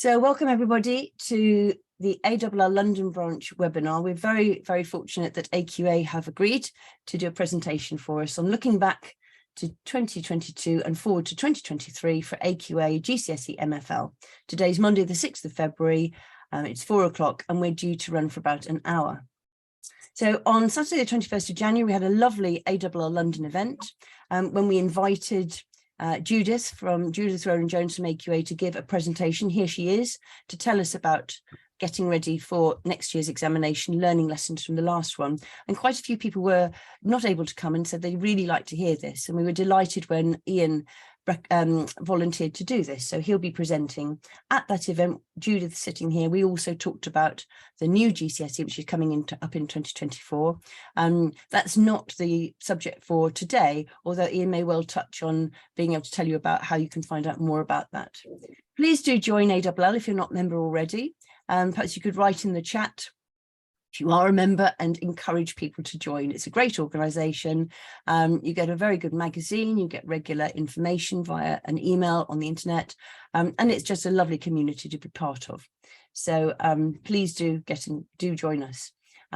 So welcome everybody to the ALL London branch webinar. We're very, very fortunate that AQA have agreed to do a presentation for us on looking back to 2022 and forward to 2023 for AQA GCSE MFL. Today's Monday, the 6th of February. It's 4 o'clock and we're due to run for about an hour. So on Saturday, the 21st of January, we had a lovely ALL London event when we invited Judith Rowland-Jones from AQA to give a presentation. Here she is to tell us about getting ready for next year's examination, learning lessons from the last one. And quite a few people were not able to come and said they'd really like to hear this. And we were delighted when Ian volunteered to do this. So he'll be presenting at that event. Judith sitting here. We also talked about the new GCSE, which is coming up in 2024. That's not the subject for today, although Ian may well touch on being able to tell you about how you can find out more about that. Please do join ALL if you're not a member already. Perhaps you could write in the chat if you are a member and encourage people to join. It's a great organisation. You get a very good magazine, you get regular information via an email on the internet, and it's just a lovely community to be part of. So please do join us.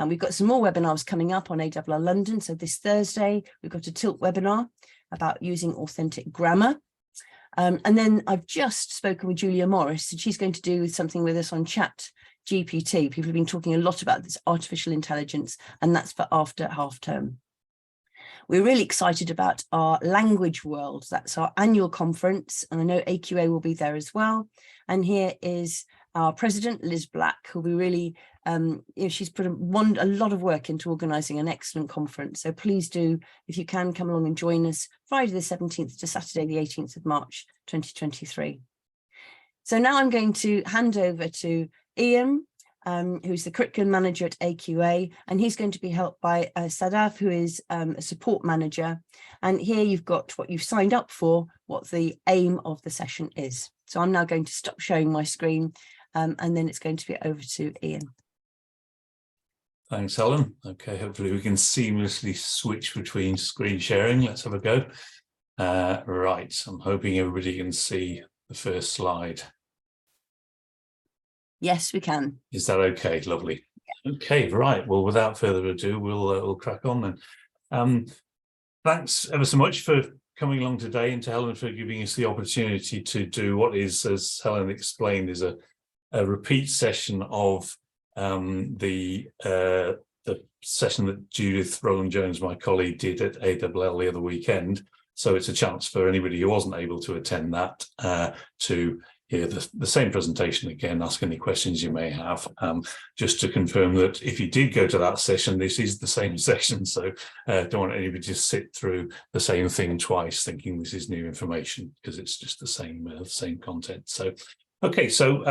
We've got some more webinars coming up on ALL London. So this Thursday, we've got a Tilt webinar about using authentic grammar. And then I've just spoken with Julia Morris, and she's going to do something with us on chat GPT. People have been talking a lot about this artificial intelligence, and that's for after half term. We're really excited about our language world. That's our annual conference, and I know AQA will be there as well. And here is our president, Liz Black, who'll be really, she's put a lot of work into organising an excellent conference. So please do, if you can, come along and join us Friday the 17th to Saturday the 18th of March 2023. So now I'm going to hand over to Ian, who's the curriculum manager at AQA, and he's going to be helped by Sadaf, who is a support manager. And here you've got what you've signed up for, what the aim of the session is. So I'm now going to stop showing my screen, and then it's going to be over to Ian. Thanks, Helen. Okay, hopefully we can seamlessly switch between screen sharing. Let's have a go. Right, I'm hoping everybody can see the first slide. Yes, we can. Is that okay? Lovely. Yeah. Okay, right. Well, without further ado, we'll crack on then. Thanks ever so much for coming along today, and to Helen for giving us the opportunity to do what is, as Helen explained, is a repeat session of the session that Judith Rowland-Jones, my colleague, did at ALL the other weekend. So it's a chance for anybody who wasn't able to attend that to hear the same presentation again, ask any questions you may have. Just to confirm that if you did go to that session, this is the same session. So don't want anybody to sit through the same thing twice thinking this is new information, because it's just the same content. So, okay, so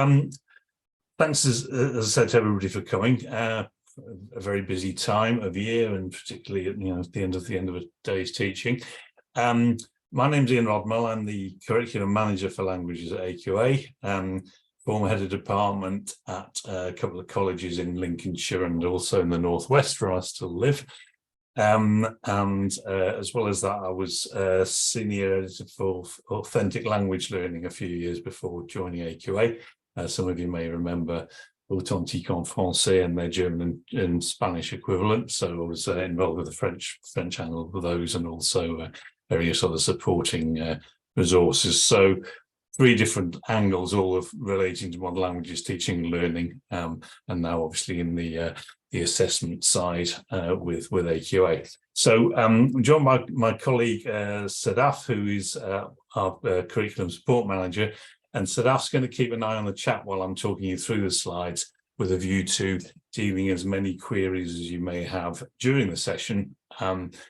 thanks, as I said, to everybody for coming. A very busy time of year, and particularly at the end of a day's teaching. My name's Ian Rodmell. I'm the curriculum manager for languages at AQA, former head of department at a couple of colleges in Lincolnshire and also in the northwest where I still live. As well as that, I was senior editor for Authentik Language Learning a few years before joining AQA. Some of you may remember Authentik en Français and their German and Spanish equivalent. So I was involved with the French angle of those, and also various other supporting resources. So 3 different angles, all of relating to modern languages teaching and learning, and now obviously in the assessment side with AQA. So I'm joined by my colleague Sadaf, who is our curriculum support manager. And Sadaf's going to keep an eye on the chat while I'm talking you through the slides, with a view to dealing as many queries as you may have during the session.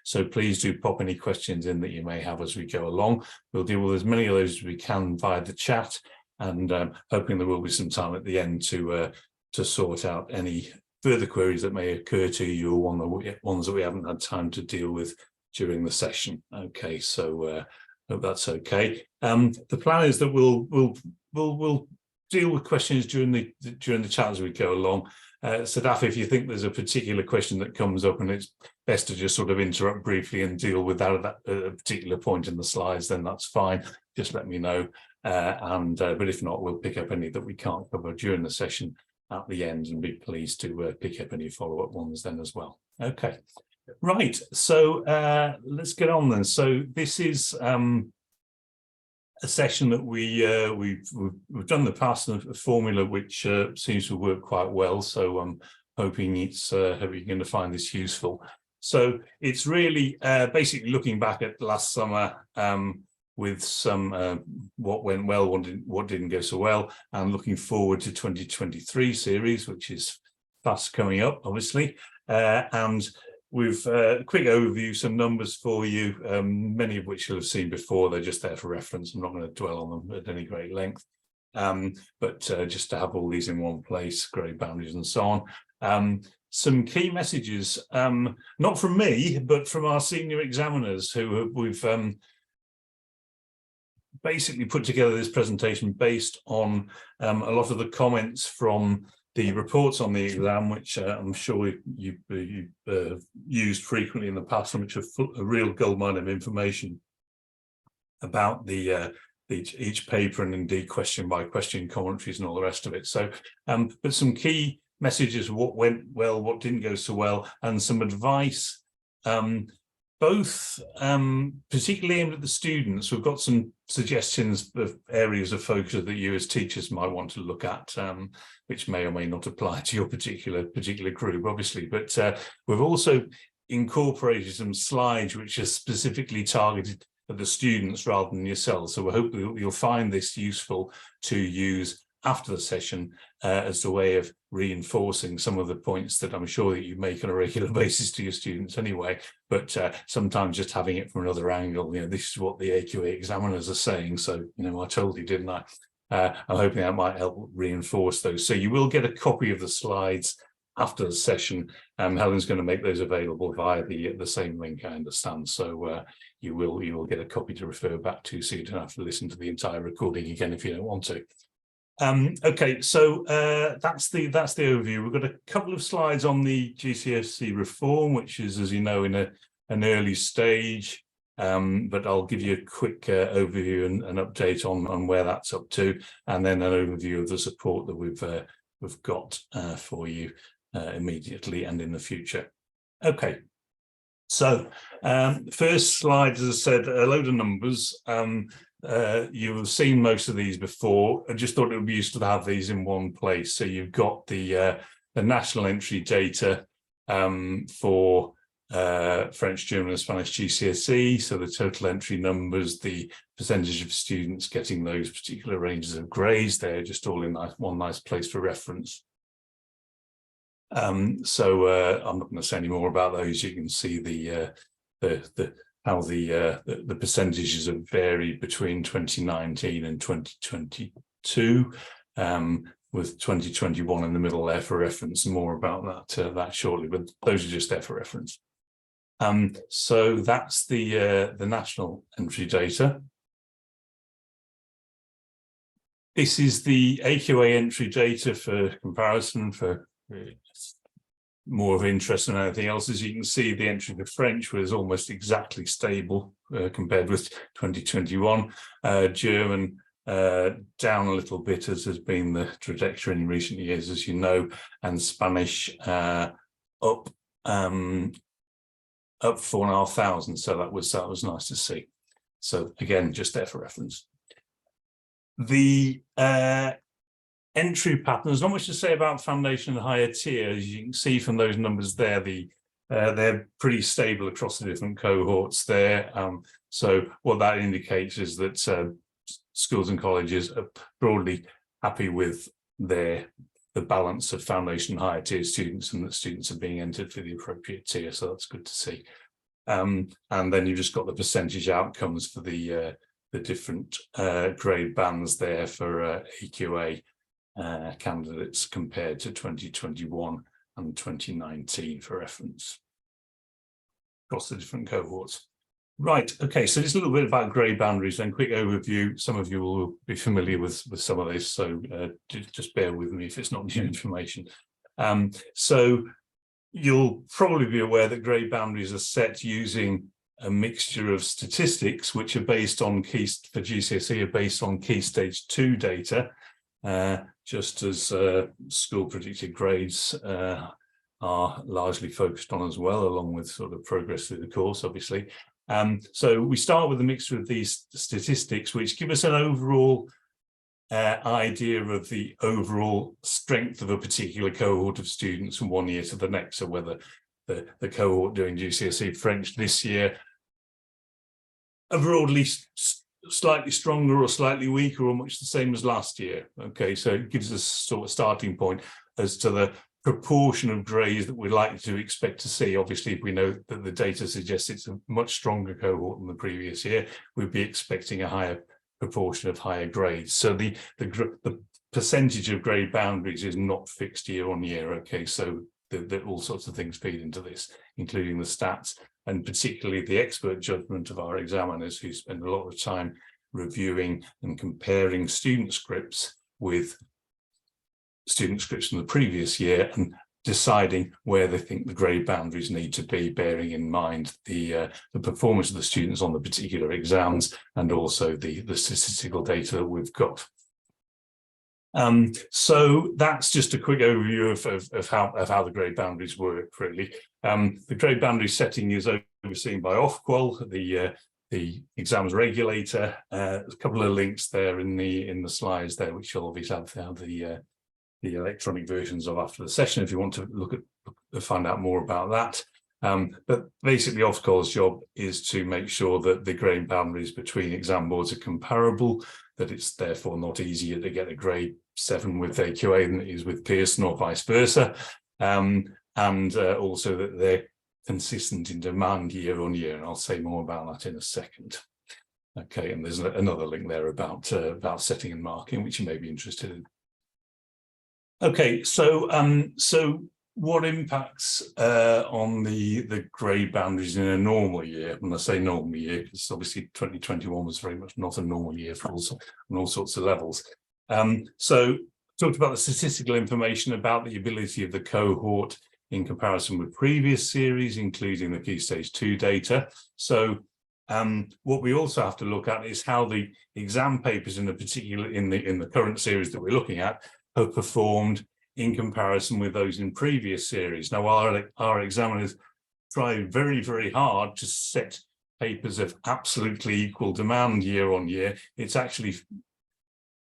So please do pop any questions in that you may have as we go along. We'll deal with as many of those as we can via the chat, and hoping there will be some time at the end to sort out any further queries that may occur to you, or ones that we haven't had time to deal with during the session. Okay, so hope that's okay. The plan is that we'll deal with questions during the chat as we go along. Sadaf, if you think there's a particular question that comes up and it's best to just sort of interrupt briefly and deal with that at a particular point in the slides, then that's fine. Just let me know. But if not, we'll pick up any that we can't cover during the session at the end, and be pleased to pick up any follow-up ones then as well. Okay, right. So let's get on then. So this is a session that we've done in the past, a formula which seems to work quite well. So I'm hoping hoping you're going to find this useful. So it's really basically looking back at last summer with some what went well, what didn't go so well, and looking forward to 2023 series, which is fast coming up, obviously. And we've a quick overview, some numbers for you, many of which you'll have seen before. They're just there for reference. I'm not going to dwell on them at any great length, but just to have all these in one place, grade boundaries and so on. Some key messages, not from me, but from our senior examiners who we've basically put together this presentation based on a lot of the comments from the reports on the exam, which I'm sure you've used frequently in the past, and which are a real goldmine of information about each paper, and indeed question by question commentaries and all the rest of it. So, but some key messages: what went well, what didn't go so well, and some advice, both particularly aimed at the students. We've got some suggestions of areas of focus that you as teachers might want to look at, which may or may not apply to your particular group, obviously. But we've also incorporated some slides which are specifically targeted at the students rather than yourselves. So we hope you'll find this useful to use after the session as a way of reinforcing some of the points that I'm sure that you make on a regular basis to your students anyway, but sometimes just having it from another angle. This is what the AQA examiners are saying, so I told you, didn't I? I'm hoping that might help reinforce those. So you will get a copy of the slides after the session. Helen's going to make those available via the same link, I understand. So you will get a copy to refer back to, so you don't have to listen to the entire recording again if you don't want to. Okay, so that's the overview. We've got a couple of slides on the GCSE reform, which is, as you know, in an early stage, but I'll give you a quick overview and an update on where that's up to, and then an overview of the support that we've got for you immediately and in the future. Okay, so first slide, as I said, a load of numbers. You've seen most of these before. I just thought it would be useful to have these in one place. So you've got the national entry data for French, German and Spanish GCSE. So the total entry numbers, the percentage of students getting those particular ranges of grades, they're just all in one nice place for reference. So I'm not going to say any more about those. You can see how the percentages have varied between 2019 and 2022, with 2021 in the middle there for reference. More about that shortly, but those are just there for reference. So that's the national entry data. This is the AQA entry data for comparison, for more of interest than anything else. As you can see, the entry to French was almost exactly stable compared with 2021. German down a little bit, as has been the trajectory in recent years, as you know, and Spanish up 4,500. So that was nice to see. So again, just there for reference. The entry pattern, there's not much to say about foundation and higher tier. As you can see from those numbers there, they're pretty stable across the different cohorts there. So what that indicates is that schools and colleges are broadly happy with the balance of foundation and higher tier students, and that students are being entered for the appropriate tier. So that's good to see. And then you've just got the percentage outcomes for the different grade bands there for AQA candidates compared to 2021 and 2019 for reference across the different cohorts. Right, okay, so just a little bit about grade boundaries, then quick overview. Some of you will be familiar with some of this, so just bear with me if it's not new information. So you'll probably be aware that grade boundaries are set using a mixture of statistics, which are based on for GCSE are based on Key Stage 2 data, just as school predicted grades are largely focused on as well, along with sort of progress through the course, obviously. So we start with a mixture of these statistics, which give us an overall idea of the overall strength of a particular cohort of students from one year to the next. So whether the cohort doing GCSE French this year are broadly slightly stronger or slightly weaker or much the same as last year. Okay, so it gives us sort of starting point as to the proportion of grades that we're likely to expect to see. Obviously, if we know that the data suggests it's a much stronger cohort than the previous year, we'd be expecting a higher proportion of higher grades. So the percentage of grade boundaries is not fixed year on year. Okay, so all sorts of things feed into this, including the stats, and particularly the expert judgment of our examiners, who spend a lot of time reviewing and comparing student scripts with student scripts from the previous year and deciding where they think the grade boundaries need to be, bearing in mind the performance of the students on the particular exams and also the statistical data that we've got. So that's just a quick overview of how the grade boundaries work, really. The grade boundary setting is overseen by Ofqual, the exams regulator. There's a couple of links there in the slides there, which you'll obviously have the electronic versions of after the session if you want to find out more about that. But basically Ofqual's job is to make sure that the grade boundaries between exam boards are comparable, that it's therefore not easier to get a grade 7 with AQA than it is with Pearson or vice versa, and also that they're consistent in demand year on year, and I'll say more about that in a second. Okay, and there's another link there about setting and marking, which you may be interested in. Okay, so what impacts on the grade boundaries in a normal year? When I say normal year, because obviously 2021 was very much not a normal year for on all sorts of levels. So talked about the statistical information about the ability of the cohort in comparison with previous series, including the Key Stage 2 data. So what we also have to look at is how the exam papers in the current series that we're looking at have performed in comparison with those in previous series. Now, our examiners try very, very hard to set papers of absolutely equal demand year on year. It's actually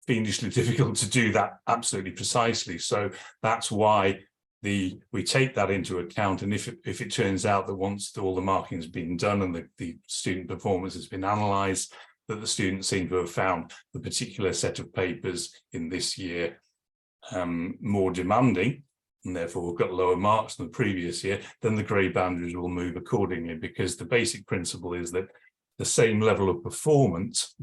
fiendishly difficult to do that absolutely precisely. So that's why we take that into account. And if it turns out that once all the marking has been done and the student performance has been analysed, that the students seem to have found the particular set of papers in this year more demanding, and therefore we've got lower marks than the previous year, then the grade boundaries will move accordingly, because the basic principle is that the same level of performance,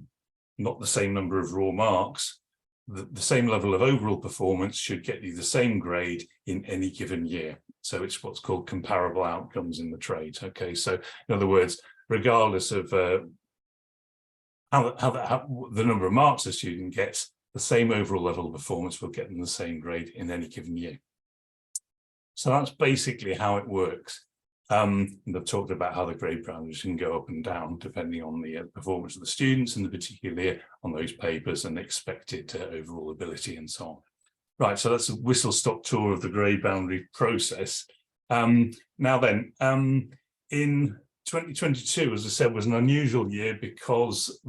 not the same number of raw marks, the same level of overall performance should get you the same grade in any given year. So it's what's called comparable outcomes in the trade. Okay, so in other words, regardless of how the number of marks a student gets, the same overall level of performance will get them the same grade in any given year. So that's basically how it works. And I've talked about how the grade boundaries can go up and down depending on the performance of the students and the particular year on those papers and expected overall ability and so on. Right, so that's a whistle-stop tour of the grade boundary process. Now then, in 2022, as I said, was an unusual year because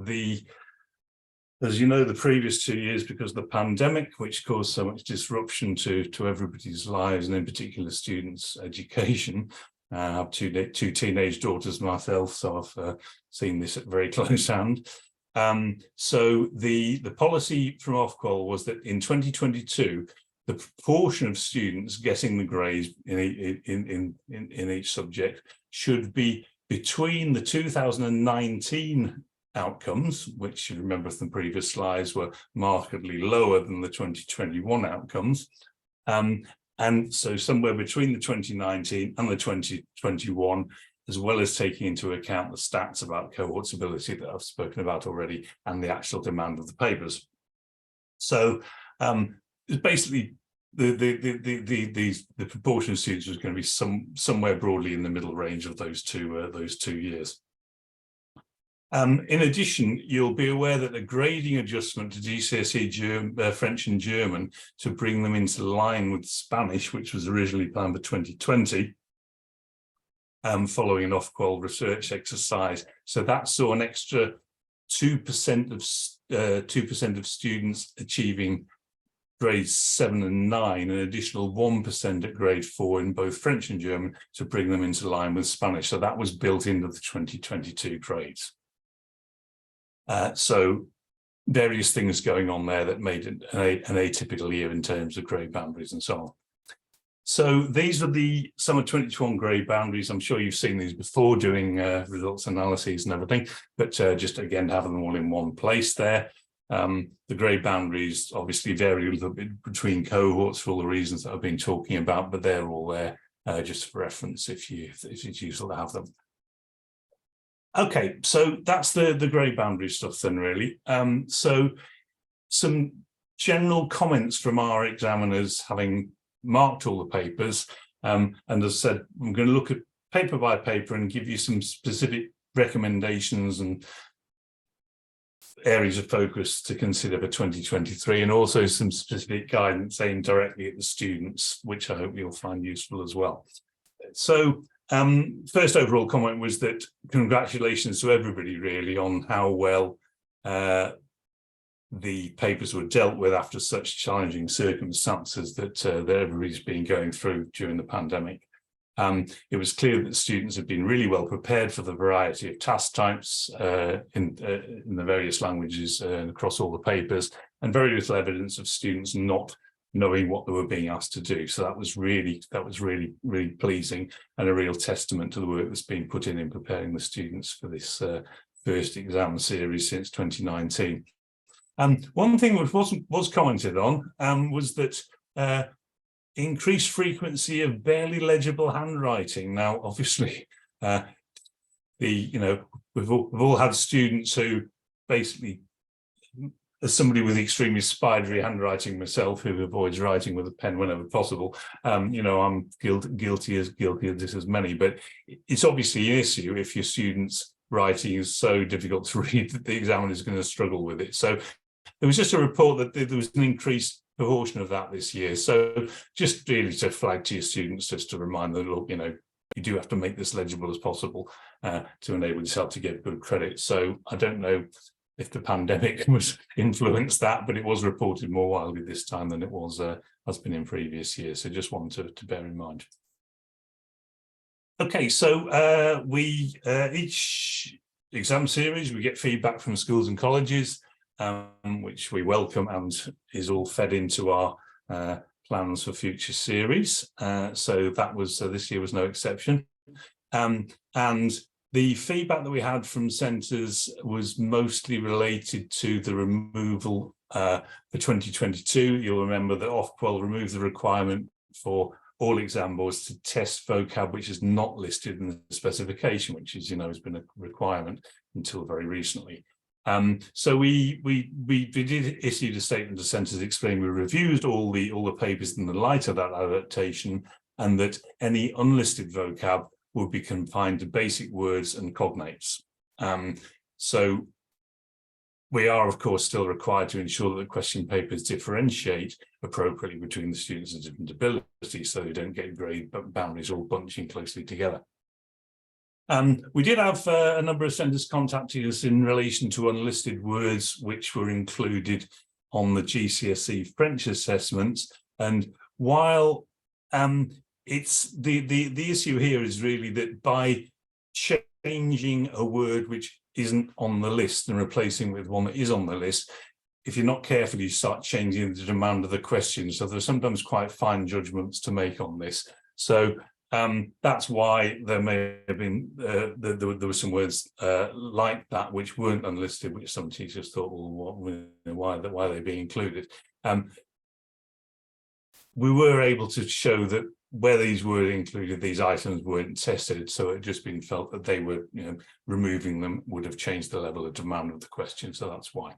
as you know, the previous 2 years, because of the pandemic, which caused so much disruption to everybody's lives, and in particular students' education. I have two teenage daughters myself, so I've seen this at very close hand. So the policy from Ofqual was that in 2022, the proportion of students getting the grades in each subject should be between the 2019 outcomes, which you remember from the previous slides were markedly lower than the 2021 outcomes. And so somewhere between the 2019 and the 2021 as well as taking into account the stats about cohort stability that I've spoken about already and the actual demand of the papers. So it's basically the proportion of students was going to be somewhere broadly in the middle range of those two years. In addition, you'll be aware that a grading adjustment to GCSE French and German to bring them into line with Spanish, which was originally planned for 2020, following an Ofqual research exercise. So that saw an extra 2% of students achieving grades 7 and 9, an additional 1% at grade 4 in both French and German to bring them into line with Spanish. So that was built into the 2022 grades. So various things going on there that made it an atypical year in terms of grade boundaries and so on. So these are the summer 2021 grade boundaries. I'm sure you've seen these before doing results analyses and everything, but just again, having them all in one place there. The grade boundaries obviously vary a little bit between cohorts for all the reasons that I've been talking about, but they're all there just for reference if it's useful to have them. Okay, so that's the grade boundary stuff then, really. So some general comments from our examiners having marked all the papers, and as I said, I'm going to look at paper by paper and give you some specific recommendations and areas of focus to consider for 2023, and also some specific guidance aimed directly at the students, which I hope you'll find useful as well. So first overall comment was that congratulations to everybody really on how well the papers were dealt with after such challenging circumstances that everybody's been going through during the pandemic. It was clear that students have been really well prepared for the variety of task types in the various languages across all the papers, and very little evidence of students not knowing what they were being asked to do. So that was really pleasing, and a real testament to the work that's been put in preparing the students for this first exam series since 2019. One thing which was commented on was that increased frequency of barely legible handwriting. Now, obviously, we've all had students who basically, as somebody with extremely spidery handwriting myself, who avoids writing with a pen whenever possible, I'm guilty as this as many. But it's obviously an issue if your students' writing is so difficult to read that the examiner is going to struggle with it. So there was just a report that there was an increased proportion of that this year. So just really to flag to your students, just to remind them, look, you do have to make this legible as possible to enable yourself to get good credit. So I don't know if the pandemic was influenced that, but it was reported more widely this time than it was has been in previous years. So just wanted to bear in mind. Okay, so each exam series we get feedback from schools and colleges, which we welcome and is all fed into our plans for future series. So that was this year was no exception. And the feedback that we had from centres was mostly related to the removal for 2022. You'll remember that Ofqual removed the requirement for all exam boards to test vocab, which is not listed in the specification, which is, has been a requirement until very recently. So we did issue a statement to centres explaining we reviewed all the papers in the light of that adaptation, and that any unlisted vocab would be confined to basic words and cognates. So we are, of course, still required to ensure that the question papers differentiate appropriately between the students of different abilities, so they don't get grade boundaries all bunching closely together. We did have a number of centres contacting us in relation to unlisted words which were included on the GCSE French assessments. And while it's the issue here is really that by changing a word which isn't on the list and replacing with one that is on the list, if you're not careful, you start changing the demand of the question. So there's sometimes quite fine judgments to make on this. So that's why there may have been there were some words like that which weren't unlisted, which some teachers thought, well, why are they being included? We were able to show that where these were included, these items weren't tested, so it had just been felt that they were, removing them would have changed the level of demand of the question, so that's why.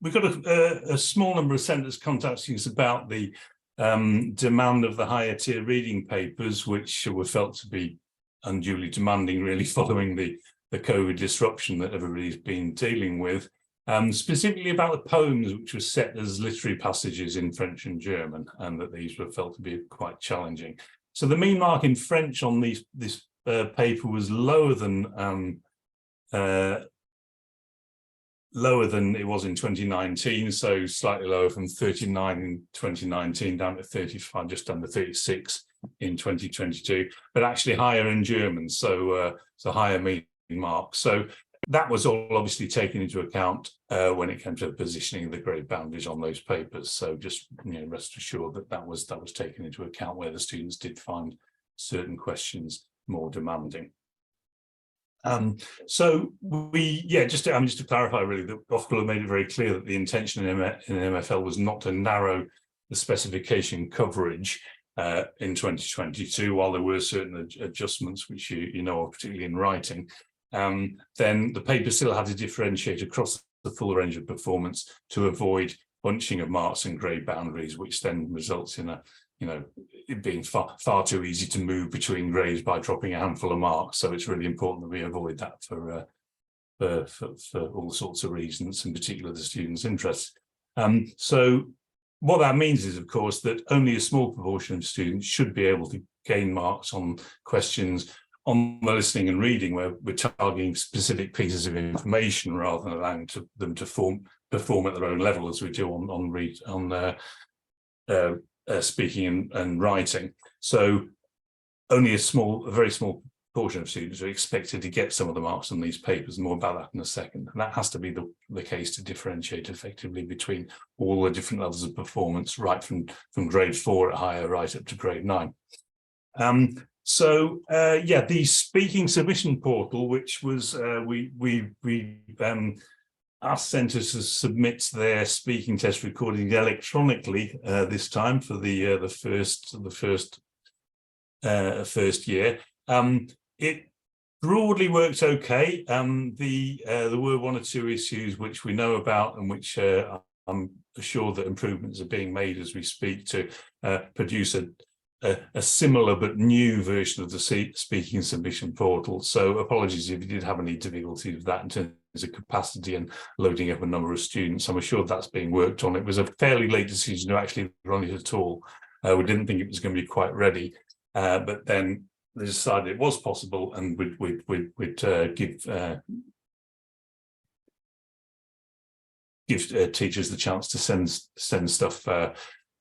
We've got a small number of centres contacting us about the demand of the higher tier reading papers, which were felt to be unduly demanding, really, following the COVID disruption that everybody's been dealing with. Specifically about the poems, which were set as literary passages in French and German, and that these were felt to be quite challenging. So the mean mark in French on this paper was lower than it was in 2019, so slightly lower, from 39 in 2019 down to 35, just under 36 in 2022, but actually higher in German, so higher mean mark. So that was all obviously taken into account when it came to the positioning of the grade boundaries on those papers. So just rest assured that was taken into account where the students did find certain questions more demanding. So just to clarify, really, that Ofqual made it very clear that the intention in MFL was not to narrow the specification coverage in 2022, while there were certain adjustments which you know of, particularly in writing. Then the paper still had to differentiate across the full range of performance to avoid bunching of marks and grade boundaries, which then results in it being far too easy to move between grades by dropping a handful of marks. So it's really important that we avoid that for all sorts of reasons, in particular the students' interests. So what that means is, of course, that only a small proportion of students should be able to gain marks on questions on the listening and reading, where we're targeting specific pieces of information rather than allowing them to perform at their own level, as we do on speaking and writing. So only a very small portion of students are expected to get some of the marks on these papers. More about that in a second. And that has to be the case to differentiate effectively between all the different levels of performance, right from grade 4 at higher, right up to grade 9. The speaking submission portal, which was we asked centres to submit their speaking test recording electronically this time for the first year. It broadly worked okay. There were one or two issues which we know about, and which I'm assured that improvements are being made as we speak to produce a similar but new version of the speaking submission portal. So apologies if you did have any difficulty with that in terms of capacity and loading up a number of students. I'm assured that's being worked on. It was a fairly late decision to actually run it at all. We didn't think it was going to be quite ready, but then they decided it was possible, and we'd give teachers the chance to send stuff,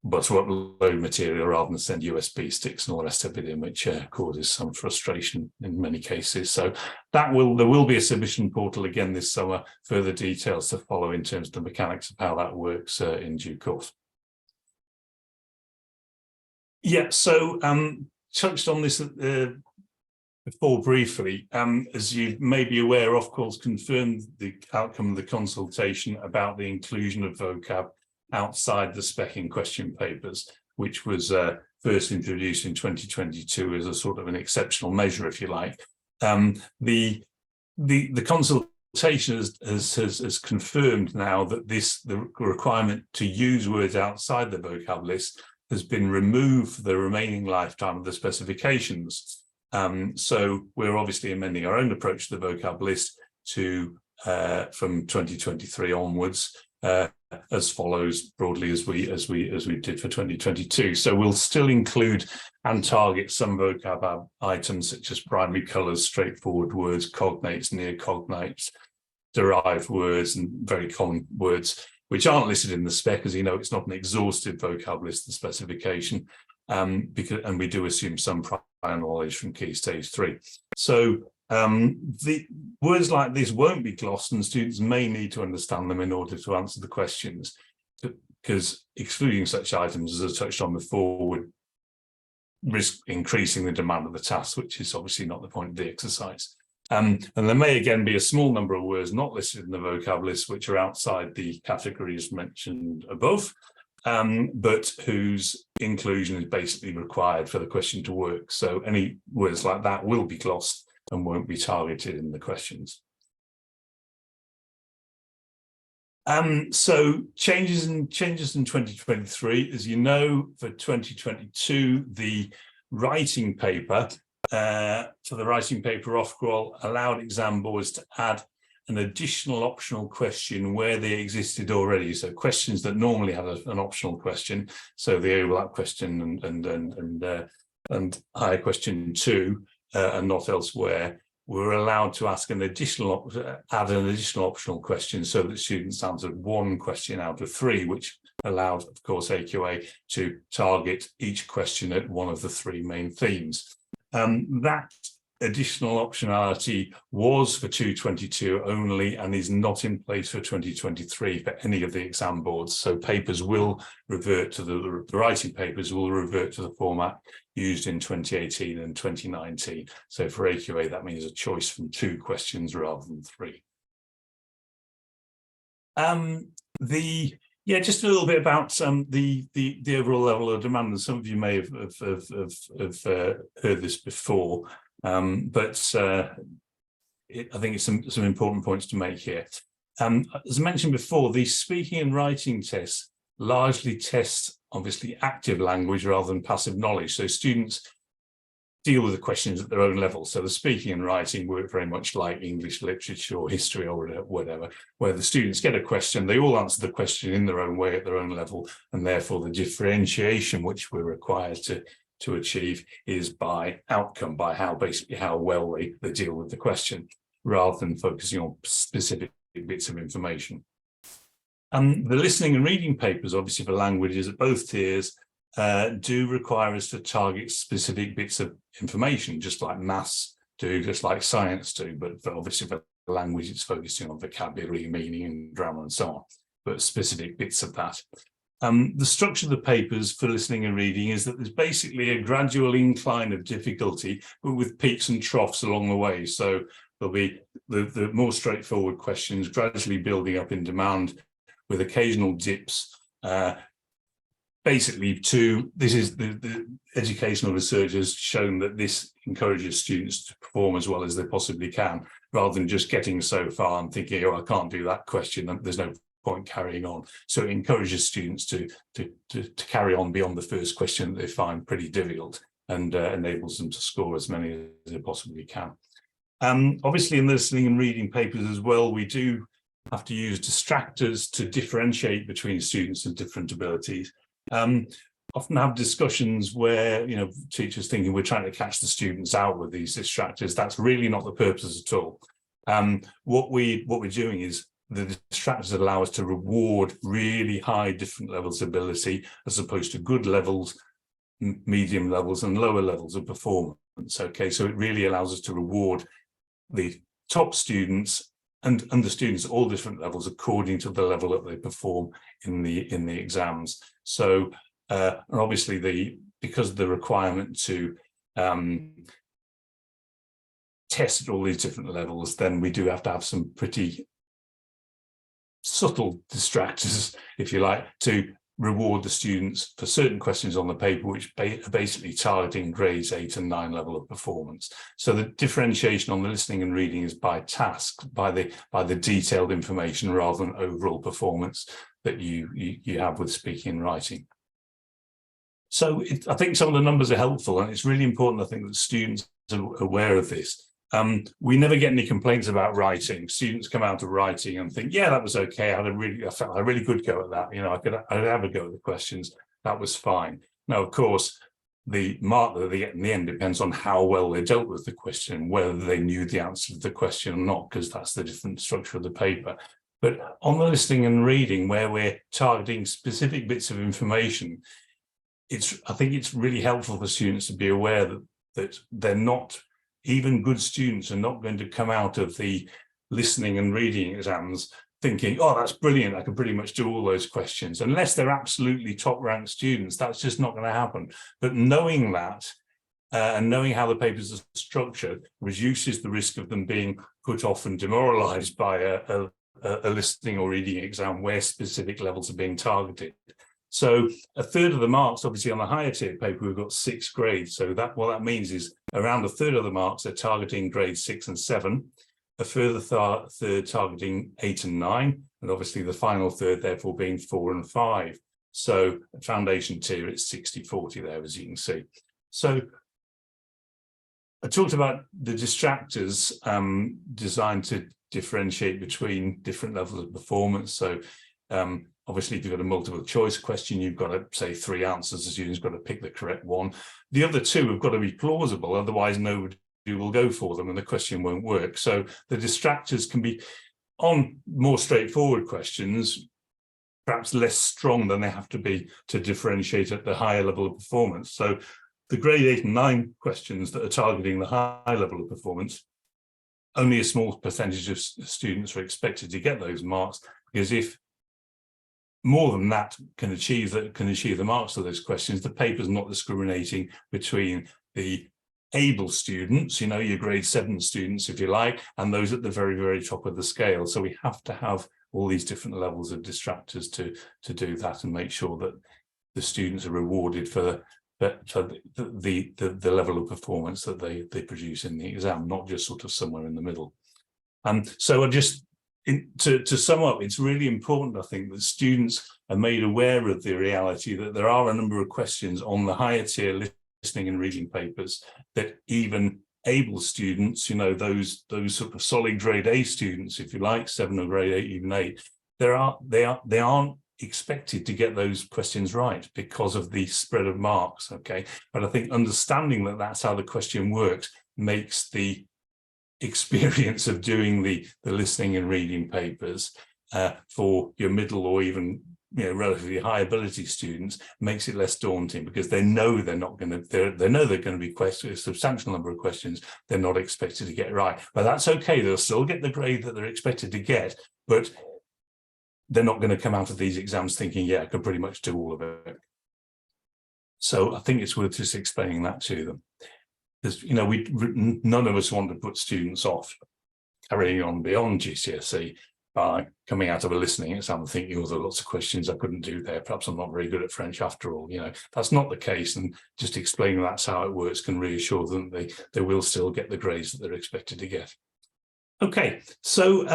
but to upload material rather than send USB sticks and all the rest of it in, which causes some frustration in many cases. So there will be a submission portal again this summer. Further details to follow in terms of the mechanics of how that works in due course. So touched on this before briefly. As you may be aware, Ofqual's confirmed the outcome of the consultation about the inclusion of vocab outside the spec in question papers, which was first introduced in 2022 as a sort of an exceptional measure, if you like. The consultation has confirmed now that the requirement to use words outside the vocab list has been removed for the remaining lifetime of the specifications. So we're obviously amending our own approach to the vocab list to from 2023 onwards, as follows broadly as we did for 2022. So we'll still include and target some vocab items such as primary colours, straightforward words, cognates, near cognates, derived words, and very common words which aren't listed in the spec. As you know, it's not an exhaustive vocab list, the specification, and we do assume some prior knowledge from Key Stage 3. So the words like this won't be glossed, and students may need to understand them in order to answer the questions, because excluding such items, as I touched on before, would risk increasing the demand of the task, which is obviously not the point of the exercise. And there may again be a small number of words not listed in the vocab list which are outside the categories mentioned above. but whose inclusion is basically required for the question to work. So any words like that will be glossed and won't be targeted in the questions. So changes in 2023, as you know, for 2022, the writing paper, for the writing paper, Ofqual allowed exam boards to add an additional optional question where they existed already. So questions that normally have an optional question, so the overlap question and higher question 2, and not elsewhere, were allowed to ask add an additional optional question, so that students answered 1 question out of 3, which allowed, of course, AQA to target each question at one of the 3 main themes. That additional optionality was for 2022 only and is not in place for 2023 for any of the exam boards. So papers will revert to the writing papers will revert to the format used in 2018 and 2019. So for AQA, that means a choice from 2 questions rather than 3. Just a little bit about the overall level of demand. And some of you may have heard this before. But I think it's some important points to make here. As I mentioned before, the speaking and writing tests largely test, obviously, active language rather than passive knowledge. So students deal with the questions at their own level. So the speaking and writing work very much like English literature or history or whatever, where the students get a question, they all answer the question in their own way at their own level, and therefore the differentiation which we're required to achieve is by outcome, by how well they deal with the question, rather than focusing on specific bits of information. The listening and reading papers, obviously for languages at both tiers, do require us to target specific bits of information, just like maths do, just like science do, but obviously for language it's focusing on vocabulary, meaning and grammar and so on, but specific bits of that. The structure of the papers for listening and reading is that there's basically a gradual incline of difficulty, but with peaks and troughs along the way. So there'll be the more straightforward questions gradually building up in demand with occasional dips. Basically, this is the educational research has shown that this encourages students to perform as well as they possibly can, rather than just getting so far and thinking, oh, I can't do that question, there's no point carrying on. So it encourages students to carry on beyond the first question that they find pretty difficult, and enables them to score as many as they possibly can. Obviously, in the listening and reading papers as well, we do have to use distractors to differentiate between students of different abilities. Often have discussions where, teachers thinking we're trying to catch the students out with these distractors. That's really not the purpose at all. What we're doing is the distractors allow us to reward really high different levels of ability, as opposed to good levels, medium levels and lower levels of performance. Okay, so it really allows us to reward the top students and the students at all different levels according to the level that they perform in the exams. So and obviously because of the requirement to test at all these different levels, then we do have to have some pretty subtle distractors, if you like, to reward the students for certain questions on the paper, which are basically targeting grades 8 and 9 level of performance. So the differentiation on the listening and reading is by task, by the detailed information rather than overall performance that you have with speaking and writing. So I think some of the numbers are helpful, and it's really important, I think, that students are aware of this. We never get any complaints about writing. Students come out of writing and think, yeah, that was okay. I felt a really good go at that. I'd have a go at the questions. That was fine. Now, of course, the mark that they get in the end depends on how well they dealt with the question, whether they knew the answer to the question or not, because that's the different structure of the paper. But on the listening and reading, where we're targeting specific bits of information, I think it's really helpful for students to be aware that they're not, even good students are not going to come out of the listening and reading exams thinking, oh, that's brilliant, I can pretty much do all those questions. Unless they're absolutely top-ranked students, that's just not going to happen. But knowing that and knowing how the papers are structured reduces the risk of them being put off and demoralized by a listening or reading exam where specific levels are being targeted. So a third of the marks, obviously on the higher tier paper, we've got 6 grades. So that what that means is around a third of the marks are targeting grades 6 and 7, a further third targeting 8 and 9, and obviously the final third therefore being 4 and 5. So foundation tier, it's 60-40 there, as you can see. So I talked about the distractors designed to differentiate between different levels of performance. So obviously, if you've got a multiple choice question, you've got to say 3 answers. The student's got to pick the correct one. The other 2 have got to be plausible, otherwise nobody will go for them and the question won't work. So the distractors can be on more straightforward questions, perhaps less strong than they have to be to differentiate at the higher level of performance. So the grade 8 and 9 questions that are targeting the high level of performance, only a small percentage of students are expected to get those marks, because if more than that can achieve the marks of those questions, the paper's not discriminating between the able students, you know, your grade 7 students, if you like, and those at the very, very top of the scale. So we have to have all these different levels of distractors to do that and make sure that the students are rewarded for the level of performance that they produce in the exam, not just sort of somewhere in the middle. So I just, to sum up, it's really important, I think, that students are made aware of the reality that there are a number of questions on the higher tier listening and reading papers that even able students, you know, those sort of solid grade A students, if you like, 7 or grade 8, even 8, they aren't expected to get those questions right because of the spread of marks. Okay, but I think understanding that that's how the question works makes the experience of doing the listening and reading papers for your middle or even, you know, relatively high ability students makes it less daunting, because they know they're not going to, they know they're going to be questions, a substantial number of questions they're not expected to get right. But that's okay, they'll still get the grade that they're expected to get, but they're not going to come out of these exams thinking, yeah, I could pretty much do all of it. So I think it's worth just explaining that to them, because, you know, none of us want to put students off carrying on beyond GCSE by coming out of a listening exam and thinking, oh, there are lots of questions I couldn't do there. Perhaps I'm not very good at French after all. You know, that's not the case. And just explaining that's how it works can reassure them they will still get the grades that they're expected to get. Okay, so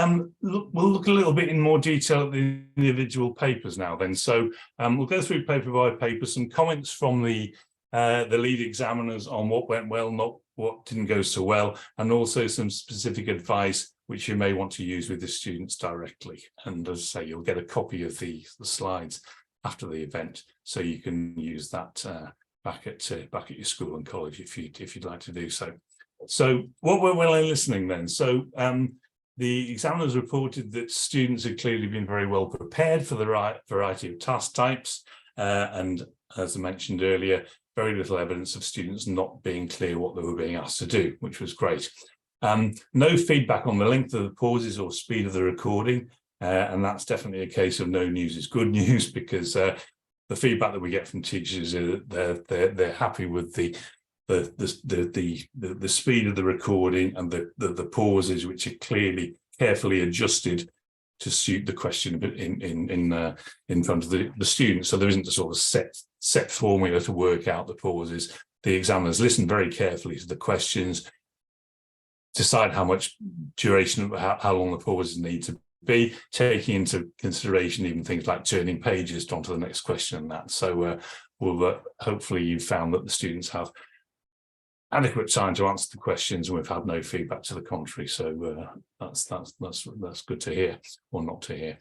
we'll look a little bit in more detail at the individual papers now then. So we'll go through paper by paper, some comments from the lead examiners on what went well, not what didn't go so well, and also some specific advice which you may want to use with the students directly. And as I say, you'll get a copy of the slides after the event, so you can use that back at your school and college if you'd like to do so. So what went well in listening then? So the examiners reported that students had clearly been very well prepared for the right variety of task types, and as I mentioned earlier, very little evidence of students not being clear what they were being asked to do, which was great. No feedback on the length of the pauses or speed of the recording, and that's definitely a case of no news is good news, because the feedback that we get from teachers is that they're happy with the speed of the recording and the pauses, which are clearly carefully adjusted to suit the question in front of the student. So there isn't a sort of set formula to work out the pauses. The examiners listen very carefully to the questions, decide how much duration, how long the pauses need to be, taking into consideration even things like turning pages onto the next question and that. So hopefully you've found that the students have adequate time to answer the questions, and we've had no feedback to the contrary. So that's good to hear, or not to hear.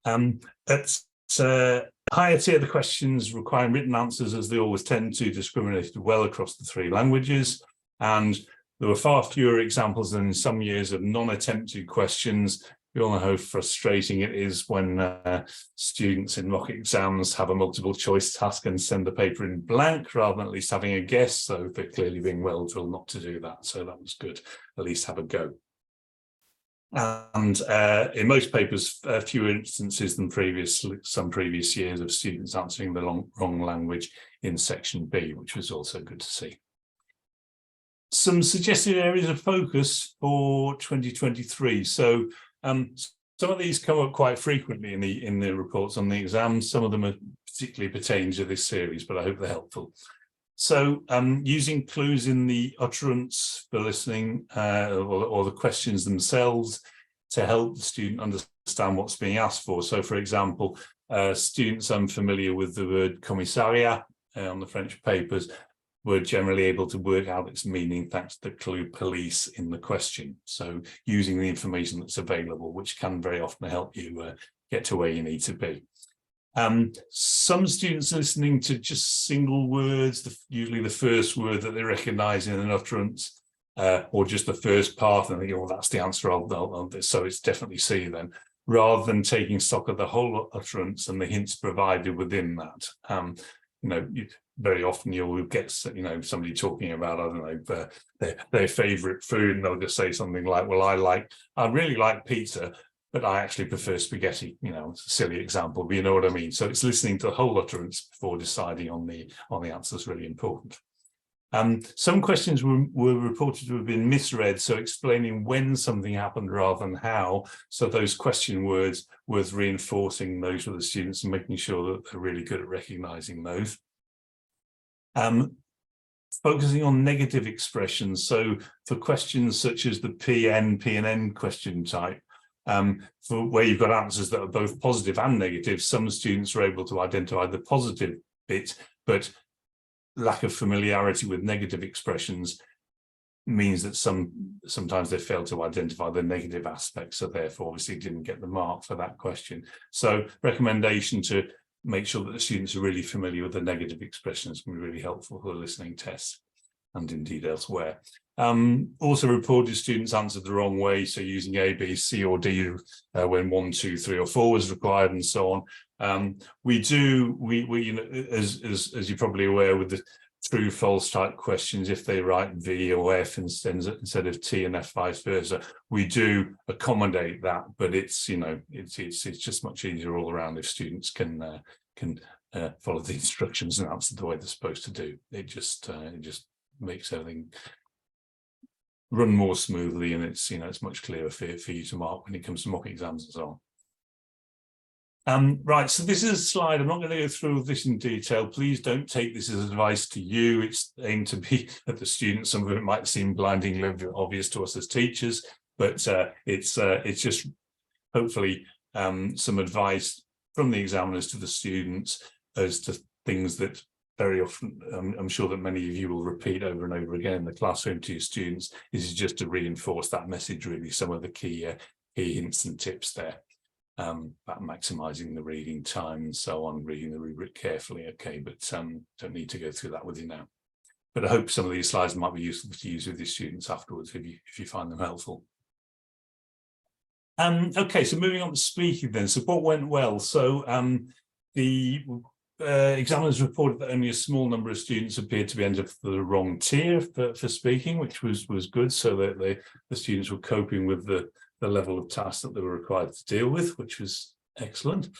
At higher tier, the questions requiring written answers, as they always tend to, discriminated well across the 3 languages, and there were far fewer examples than in some years of non-attempted questions. We all know how frustrating it is when students in mock exams have a multiple choice task and send the paper in blank rather than at least having a guess. So they're clearly being well drilled not to do that. So that was good, at least have a go. And in most papers, fewer instances than some previous years of students answering the wrong language in section B, which was also good to see. Some suggested areas of focus for 2023. So Some of these come up quite frequently in the reports on the exams. Some of them are particularly pertain to this series, but I hope they're helpful. So using clues in the utterance for listening or the questions themselves to help the student understand what's being asked for. So, for example, students unfamiliar with the word commissariat on the French papers were generally able to work out its meaning thanks to the clue police in the question. So using the information that's available, which can very often help you get to where you need to be. Some students are listening to just single words, usually the first word that they recognise in an utterance, or just the first part, and think, oh, that's the answer. So it's definitely C then, rather than taking stock of the whole utterance and the hints provided within that. Very often you'll get, somebody talking about, I don't know, their favourite food, and they'll just say something like, well, I really like pizza, but I actually prefer spaghetti. It's a silly example, but you know what I mean. So it's listening to the whole utterance before deciding on the answer is really important. Some questions were reported to have been misread, so explaining when something happened rather than how. So those question words worth reinforcing those with the students and making sure that they're really good at recognising those. Focusing on negative expressions. So for questions such as the PN question type, for where you've got answers that are both positive and negative, some students are able to identify the positive bit, but lack of familiarity with negative expressions means that sometimes they fail to identify the negative aspects, so therefore obviously didn't get the mark for that question. So recommendation to make sure that the students are really familiar with the negative expressions can be really helpful for the listening tests and indeed elsewhere. Also reported students answered the wrong way, so using A, B, C or D when 1, 2, 3 or 4 was required and so on. We as you're probably aware with the true false type questions, if they write V or F instead of T and F vice versa, we do accommodate that, but it's just much easier all around if students can follow the instructions and answer the way they're supposed to do. It just makes everything run more smoothly, and it's much clearer for you to mark when it comes to mock exams and so on. Right, so this is a slide. I'm not going to go through this in detail. Please don't take this as advice to you. It's aimed to be at the students. Some of it might seem blindingly obvious to us as teachers, but it's just hopefully some advice from the examiners to the students as to things that very often, I'm sure that many of you will repeat over and over again in the classroom to your students. This is just to reinforce that message, really, some of the key hints and tips there. About maximising the reading time and so on, reading the rubric carefully, okay, but don't need to go through that with you now. But I hope some of these slides might be useful to use with your students afterwards if you find them helpful. Okay, so moving on to speaking then. So what went well? So the examiners reported that only a small number of students appeared to be entered for the wrong tier for speaking, which was good, so that the students were coping with the level of tasks that they were required to deal with, which was excellent.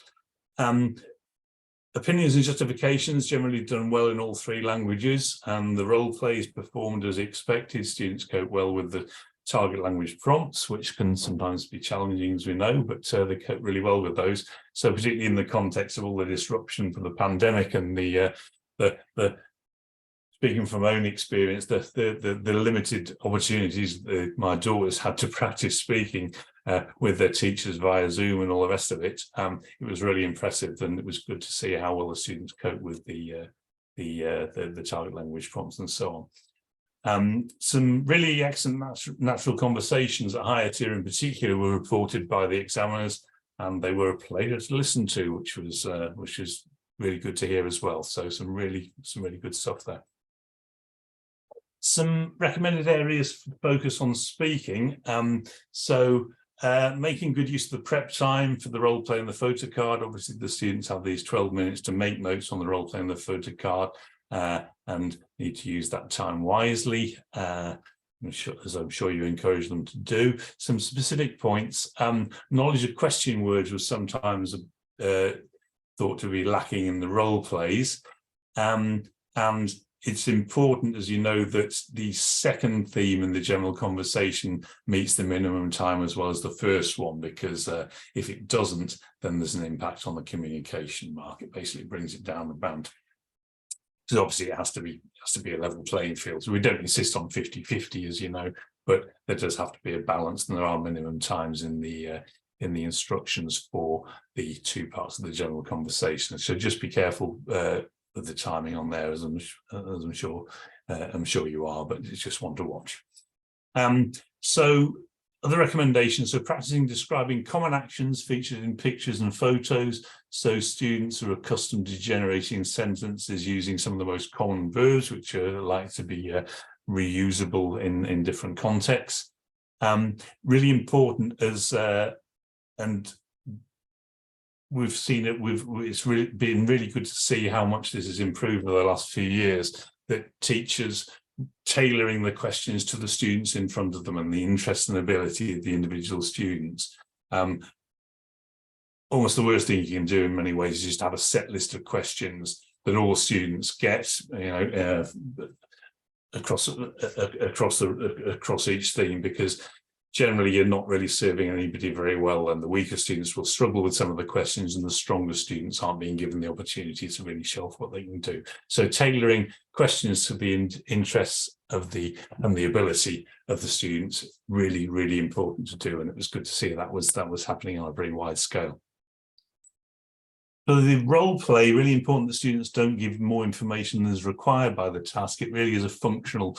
Opinions and justifications generally done well in all 3 languages, and the role plays performed as expected. Students cope well with the target language prompts, which can sometimes be challenging, as we know, but they cope really well with those. So particularly in the context of all the disruption from the pandemic and the speaking from my own experience, the limited opportunities that my daughters had to practice speaking with their teachers via Zoom and all the rest of it, it was really impressive, and it was good to see how well the students cope with the target language prompts and so on. Some really excellent natural conversations at higher tier in particular were reported by the examiners, and they were a pleasure to listen to, which was really good to hear as well. So some really good stuff there. Some recommended areas for focus on speaking. Making good use of the prep time for the role play and the photo card. Obviously, the students have these 12 minutes to make notes on the role play and the photo card, and need to use that time wisely, as I'm sure you encourage them to do. Some specific points. Knowledge of question words was sometimes thought to be lacking in the role plays, and it's important, as you know, that the second theme in the general conversation meets the minimum time as well as the first one, because if it doesn't, then there's an impact on the communication mark. It basically brings it down the band. Because obviously it has to be a level playing field. So we don't insist on 50-50, as you know, but there does have to be a balance, and there are minimum times in the instructions for the two parts of the general conversation. So just be careful of the timing on there, as I'm sure you are, but it's just one to watch. So other recommendations: so practicing describing common actions featured in pictures and photos, so students are accustomed to generating sentences using some of the most common verbs, which are likely to be reusable in different contexts. Really important, as and we've seen it, it's really been really good to see how much this has improved over the last few years, that teachers tailoring the questions to the students in front of them and the interest and ability of the individual students. Almost the worst thing you can do in many ways is just have a set list of questions that all students get, across each theme, because generally you're not really serving anybody very well, and the weaker students will struggle with some of the questions, and the stronger students aren't being given the opportunity to really show off what they can do. So tailoring questions to the interests of and the ability of the students, really, really important to do, and it was good to see that was happening on a very wide scale. For the role play, really important that students don't give more information than is required by the task. It really is a functional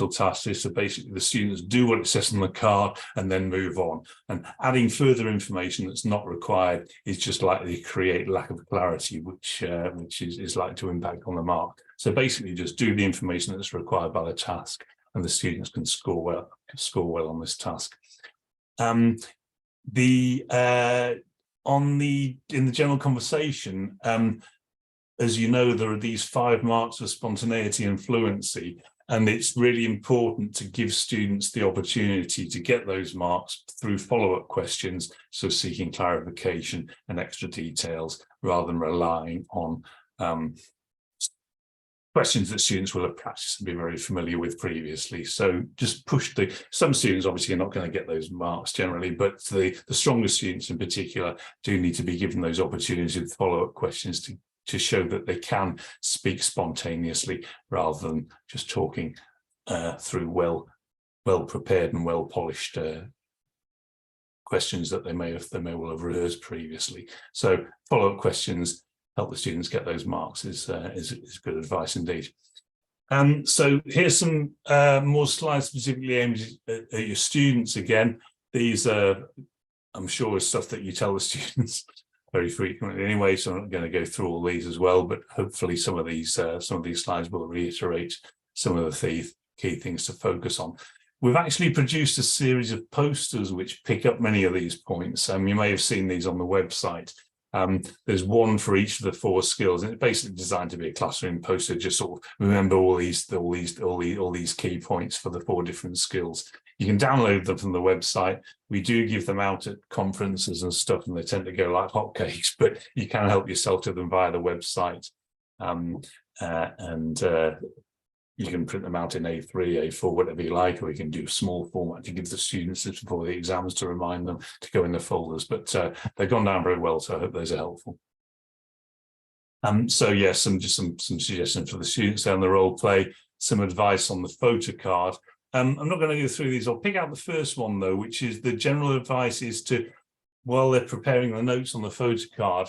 task. So basically the students do what it says on the card and then move on, and adding further information that's not required is just likely to create lack of clarity, which is likely to impact on the mark. So basically just do the information that's required by the task, and the students can score well on this task. In the general conversation, as you know, there are these 5 marks for spontaneity and fluency, and it's really important to give students the opportunity to get those marks through follow-up questions, so seeking clarification and extra details rather than relying on questions that students will have practiced and be very familiar with previously. So just push some students obviously are not going to get those marks generally, but the stronger students in particular do need to be given those opportunities with follow-up questions to show that they can speak spontaneously rather than just talking through well prepared and well polished questions that they may well have rehearsed previously. So follow-up questions help the students get those marks is good advice indeed. So here's some more slides specifically aimed at your students. Again, these are, I'm sure, is stuff that you tell the students very frequently anyway, so I'm not going to go through all these as well, but hopefully some of these slides will reiterate some of the key things to focus on. We've actually produced a series of posters which pick up many of these points. You may have seen these on the website. There's one for each of the 4 skills, and it's basically designed to be a classroom poster. Just sort of remember all these key points for the 4 different skills. You can download them from the website. We do give them out at conferences and stuff, and they tend to go like hotcakes, but you can help yourself to them via the website. You can print them out in A3, A4, whatever you like, or you can do small format to give the students before the exams to remind them to go in the folders. But they've gone down very well, so I hope those are helpful. So yes, some suggestions for the students there on the role play, some advice on the photo card. I'm not going to go through these. I'll pick out the first one though, which is the general advice is to, while they're preparing the notes on the photo card,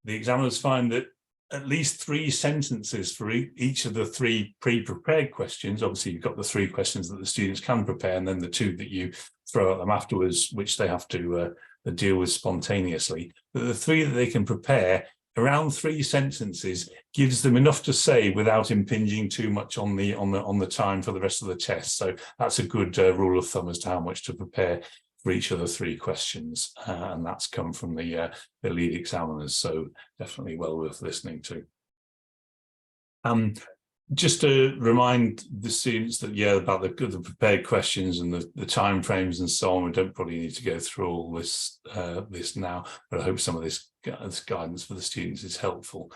the examiners find that at least 3 sentences for each of the 3 pre-prepared questions. Obviously, you've got the 3 questions that the students can prepare, and then the 2 that you throw at them afterwards, which they have to deal with spontaneously. But the 3 that they can prepare, around 3 sentences, gives them enough to say without impinging too much on the time for the rest of the test. So that's a good rule of thumb as to how much to prepare for each of the 3 questions, and that's come from the lead examiners, so definitely well worth listening to. Just to remind the students that, yeah, about the prepared questions and the time frames and so on, we don't probably need to go through all this now, but I hope some of this guidance for the students is helpful.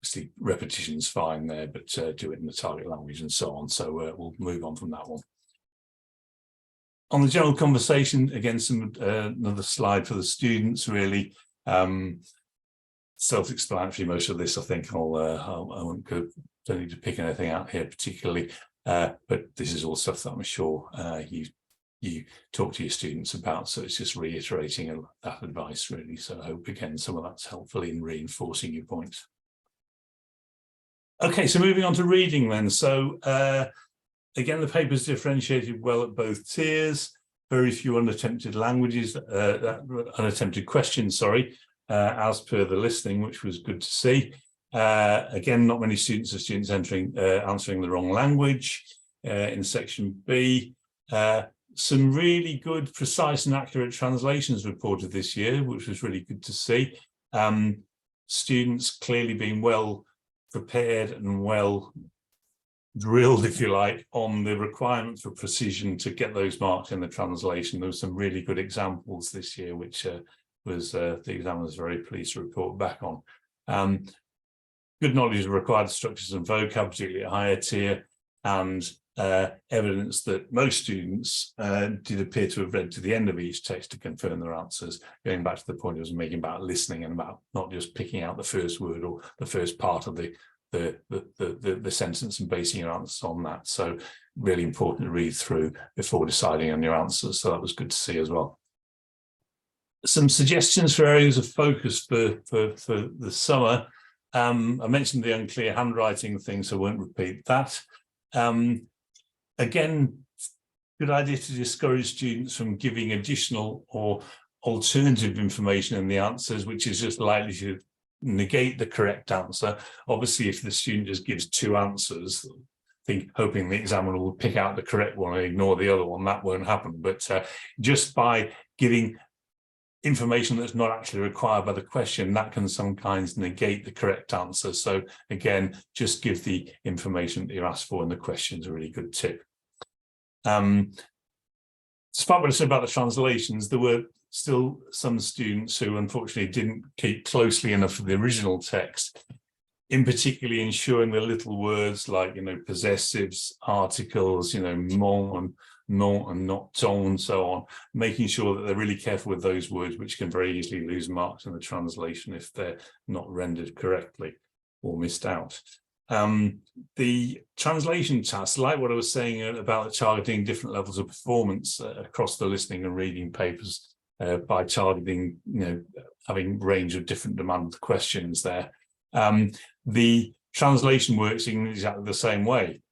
obviously repetition's fine there, but do it in the target language and so on. So we'll move on from that one. On the general conversation, again, another slide for the students, really. Self-explanatory, most of this, I think. I won't go, don't need to pick anything out here particularly, but this is all stuff that I'm sure you talk to your students about, so it's just reiterating that advice, really. So I hope, again, some of that's helpful in reinforcing your points. Okay, so moving on to reading then. So again, the paper's differentiated well at both tiers. Very few unattempted unattempted questions, sorry, as per the listing, which was good to see. Again, not many students answering the wrong language in section B. Some really good, precise and accurate translations reported this year, which was really good to see. Students clearly being well prepared and well drilled, if you like, on the requirements for precision to get those marks in the translation. There were some really good examples this year, which the examiners very pleased to report back on. Good knowledge of required structures and vocab, particularly at higher tier, and evidence that most students did appear to have read to the end of each text to confirm their answers, going back to the point I was making about listening and about not just picking out the first word or the first part of the sentence and basing your answers on that. So really important to read through before deciding on your answers. So that was good to see as well. Some suggestions for areas of focus for the summer. I mentioned the unclear handwriting thing, so I won't repeat that. Again, good idea to discourage students from giving additional or alternative information in the answers, which is just likely to negate the correct answer. Obviously, if the student just gives two answers, hoping the examiner will pick out the correct one and ignore the other one, that won't happen. But just by giving information that's not actually required by the question, that can sometimes negate the correct answer. So again, just give the information that you're asked for in the question is a really good tip. Despite what I said about the translations, there were still some students who unfortunately didn't keep closely enough to the original text, in particularly ensuring the little words like, possessives, articles, mon and non and not ton and so on, making sure that they're really careful with those words, which can very easily lose marks in the translation if they're not rendered correctly or missed out. The translation tasks, like what I was saying about targeting different levels of performance across the listening and reading papers by targeting, having range of different demand questions there. The translation works in exactly the same way.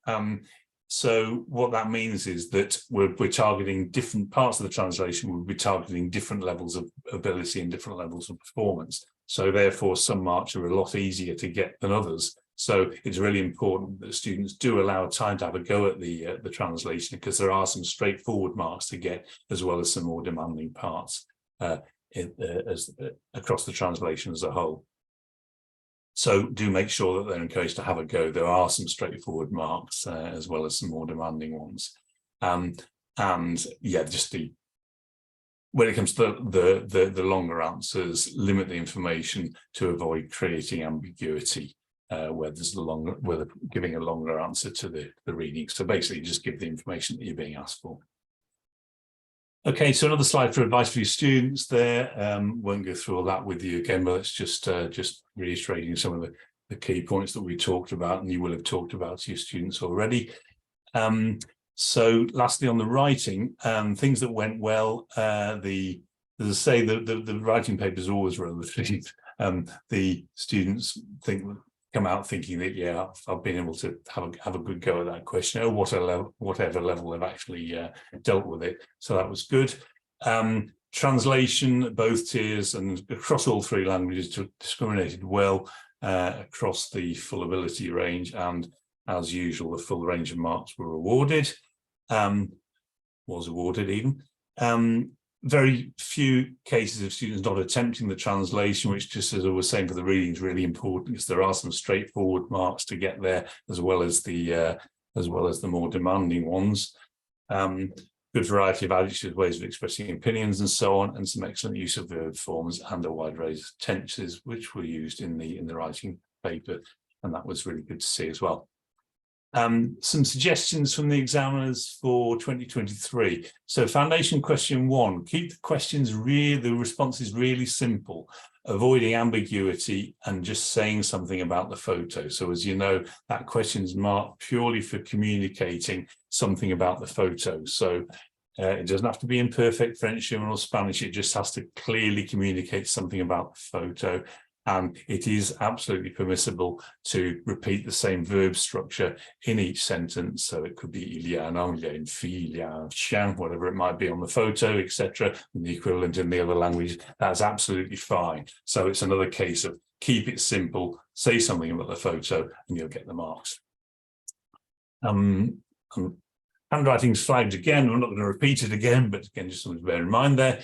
So what that means is that we're targeting different parts of the translation. We'll be targeting different levels of ability and different levels of performance. So therefore, some marks are a lot easier to get than others. So it's really important that students do allow time to have a go at the translation, because there are some straightforward marks to get, as well as some more demanding parts across the translation as a whole. So do make sure that they're encouraged to have a go. There are some straightforward marks as well as some more demanding ones. And yeah, when it comes to the longer answers, limit the information to avoid creating ambiguity where they're giving a longer answer to the reading. So basically just give the information that you're being asked for. Okay, so another slide for advice for your students there. Won't go through all that with you again, but it's just reiterating some of the key points that we talked about and you will have talked about to your students already. So lastly, on the writing, things that went well, as I say, the writing paper is always relative. The students come out thinking that, yeah, I've been able to have a good go at that question, or whatever level they've actually dealt with it. So that was good. Translation, both tiers and across all three languages, discriminated well across the full ability range, and as usual, the full range of marks were awarded, was awarded even. Very few cases of students not attempting the translation, which, just as I was saying for the reading, is really important, because there are some straightforward marks to get there, as well as the more demanding ones. Good variety of adjectives, ways of expressing opinions, and so on, and some excellent use of verb forms and a wide range of tenses, which were used in the writing paper. and that was really good to see as well. Some suggestions from the examiners for 2023. So foundation question 1, keep the responses really simple, avoiding ambiguity and just saying something about the photo. So as you know, that question is marked purely for communicating something about the photo. So it doesn't have to be in perfect French, German or Spanish. It just has to clearly communicate something about the photo. And it is absolutely permissible to repeat the same verb structure in each sentence. So it could be il y a un homme, il y a une fille, il y a un chien, whatever it might be on the photo, etc. And the equivalent in the other language, that's absolutely fine. So it's another case of keep it simple, say something about the photo, and you'll get the marks. Handwriting's flagged again. We're not going to repeat it again, but again, just something to bear in mind there.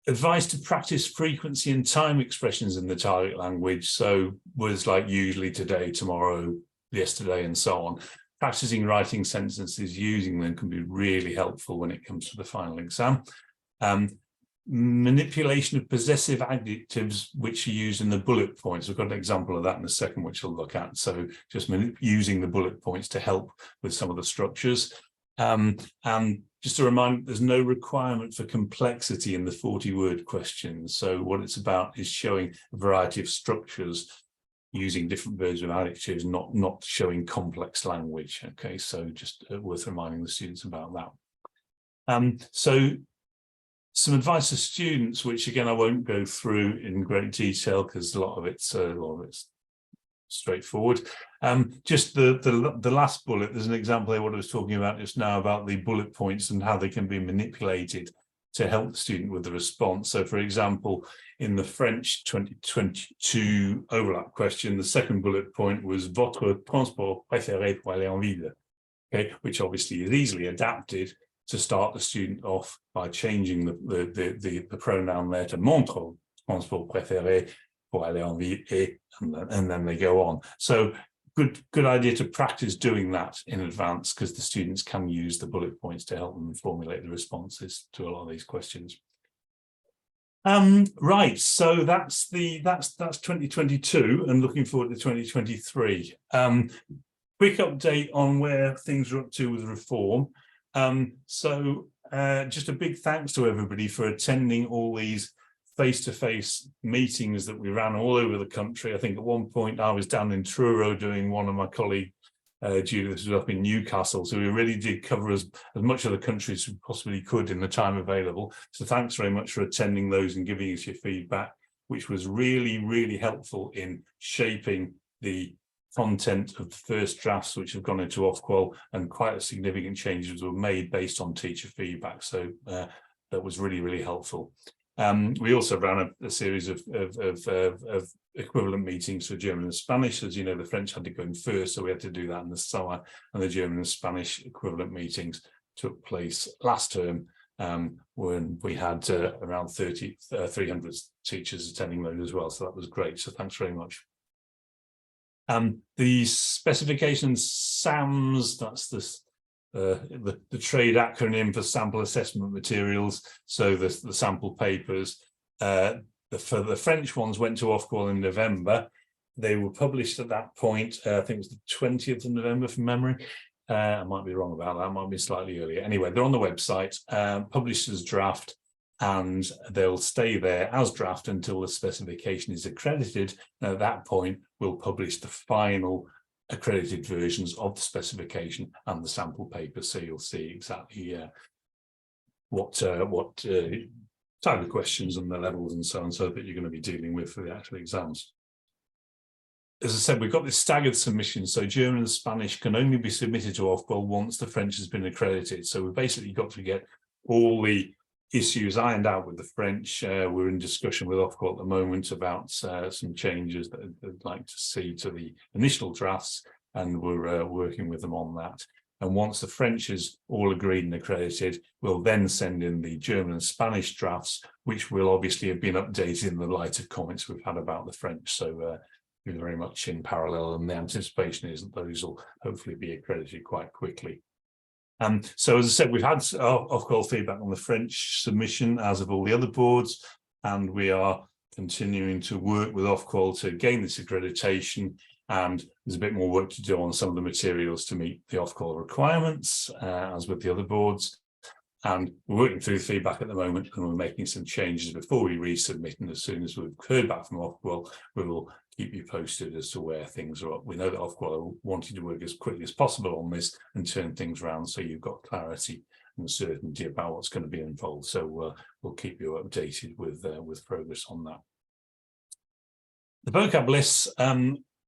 Advice to practice frequency and time expressions in the target language. So words like usually, today, tomorrow, yesterday, and so on. Practicing writing sentences using them can be really helpful when it comes to the final exam. Manipulation of possessive adjectives, which are used in the bullet points. We've got an example of that in a second, which we'll look at. So just using the bullet points to help with some of the structures. And just a reminder, there's no requirement for complexity in the 40-word questions. So what it's about is showing a variety of structures using different verbs and adjectives, not showing complex language. Okay, so just worth reminding the students about that. So some advice to students, which again I won't go through in great detail because a lot of it's straightforward. Just the last bullet, there's an example of what I was talking about just now about the bullet points and how they can be manipulated to help the student with the response. So for example, in the French 2022 overlap question, the second bullet point was votre transport préféré pour aller en ville, okay, which obviously is easily adapted to start the student off by changing the pronoun there to mon transport préféré pour aller en ville, and then they go on. So good idea to practice doing that in advance, because the students can use the bullet points to help them formulate the responses to a lot of these questions. Right, so that's 2022 and looking forward to 2023. Quick update on where things are up to with reform. Just a big thanks to everybody for attending all these face-to-face meetings that we ran all over the country. I think at one point I was down in Truro doing one, of my colleague Judith was up in Newcastle, so we really did cover as much of the country as we possibly could in the time available. So thanks very much for attending those and giving us your feedback, which was really helpful in shaping the content of the first drafts, which have gone into Ofqual, and quite a significant changes were made based on teacher feedback. So that was really helpful. We also ran a series of equivalent meetings for German and Spanish. As you know, the French had to go in first, so we had to do that in the summer, and the German and Spanish equivalent meetings took place last term, when we had around 300 teachers attending those as well. So that was great. So thanks very much. The specification SAMS, that's the trade acronym for sample assessment materials. So the sample papers, for the French ones went to Ofqual in November. They were published at that point, I think it was the 20th of November from memory. I might be wrong about that, might be slightly earlier. Anyway, they're on the website, published as draft, and they'll stay there as draft until the specification is accredited. And at that point, we'll publish the final accredited versions of the specification and the sample paper, so you'll see exactly what type of questions and the levels and so on, so that you're going to be dealing with for the actual exams. As I said, we've got this staggered submission, so German and Spanish can only be submitted to Ofqual once the French has been accredited. So we've basically got to get all the issues ironed out with the French. We're in discussion with Ofqual at the moment about some changes that I'd like to see to the initial drafts, and we're working with them on that. And once the French is all agreed and accredited, we'll then send in the German and Spanish drafts, which will obviously have been updated in the light of comments we've had about the French. So we're very much in parallel, and the anticipation is that those will hopefully be accredited quite quickly. So as I said, we've had Ofqual feedback on the French submission, as of all the other boards, and we are continuing to work with Ofqual to gain this accreditation, and there's a bit more work to do on some of the materials to meet the Ofqual requirements, as with the other boards. And we're working through feedback at the moment, and we're making some changes before we resubmit. And as soon as we've heard back from Ofqual, we will keep you posted as to where things are up. We know that Ofqual are wanting to work as quickly as possible on this and turn things around, so you've got clarity and certainty about what's going to be involved. So we'll keep you updated with progress on that. The vocab lists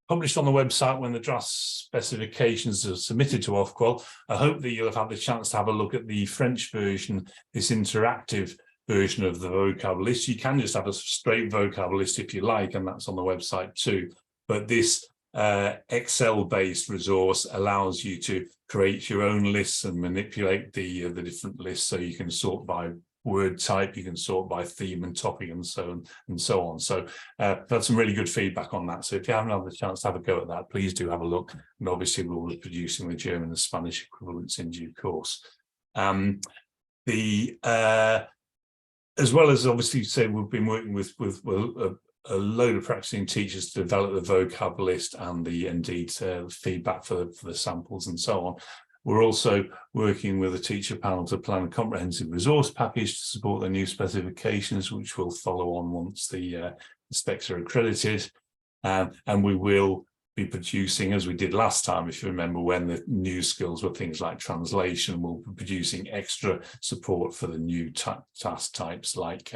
published on the website when the draft specifications are submitted to Ofqual. I hope that you'll have had the chance to have a look at the French version, this interactive version of the vocab list. You can just have a straight vocab list if you like, and that's on the website too. But this Excel-based resource allows you to create your own lists and manipulate the different lists, so you can sort by word type, you can sort by theme and topic, and so on. So I've had some really good feedback on that. So if you haven't had the chance to have a go at that, please do have a look. And obviously we'll be producing the German and Spanish equivalents in due course. As well as obviously say, we've been working with a load of practicing teachers to develop the vocab list and indeed feedback for the samples and so on. We're also working with a teacher panel to plan a comprehensive resource package to support the new specifications, which will follow on once the specs are accredited. And we will be producing, as we did last time, if you remember, when the new skills were things like translation, we'll be producing extra support for the new task types like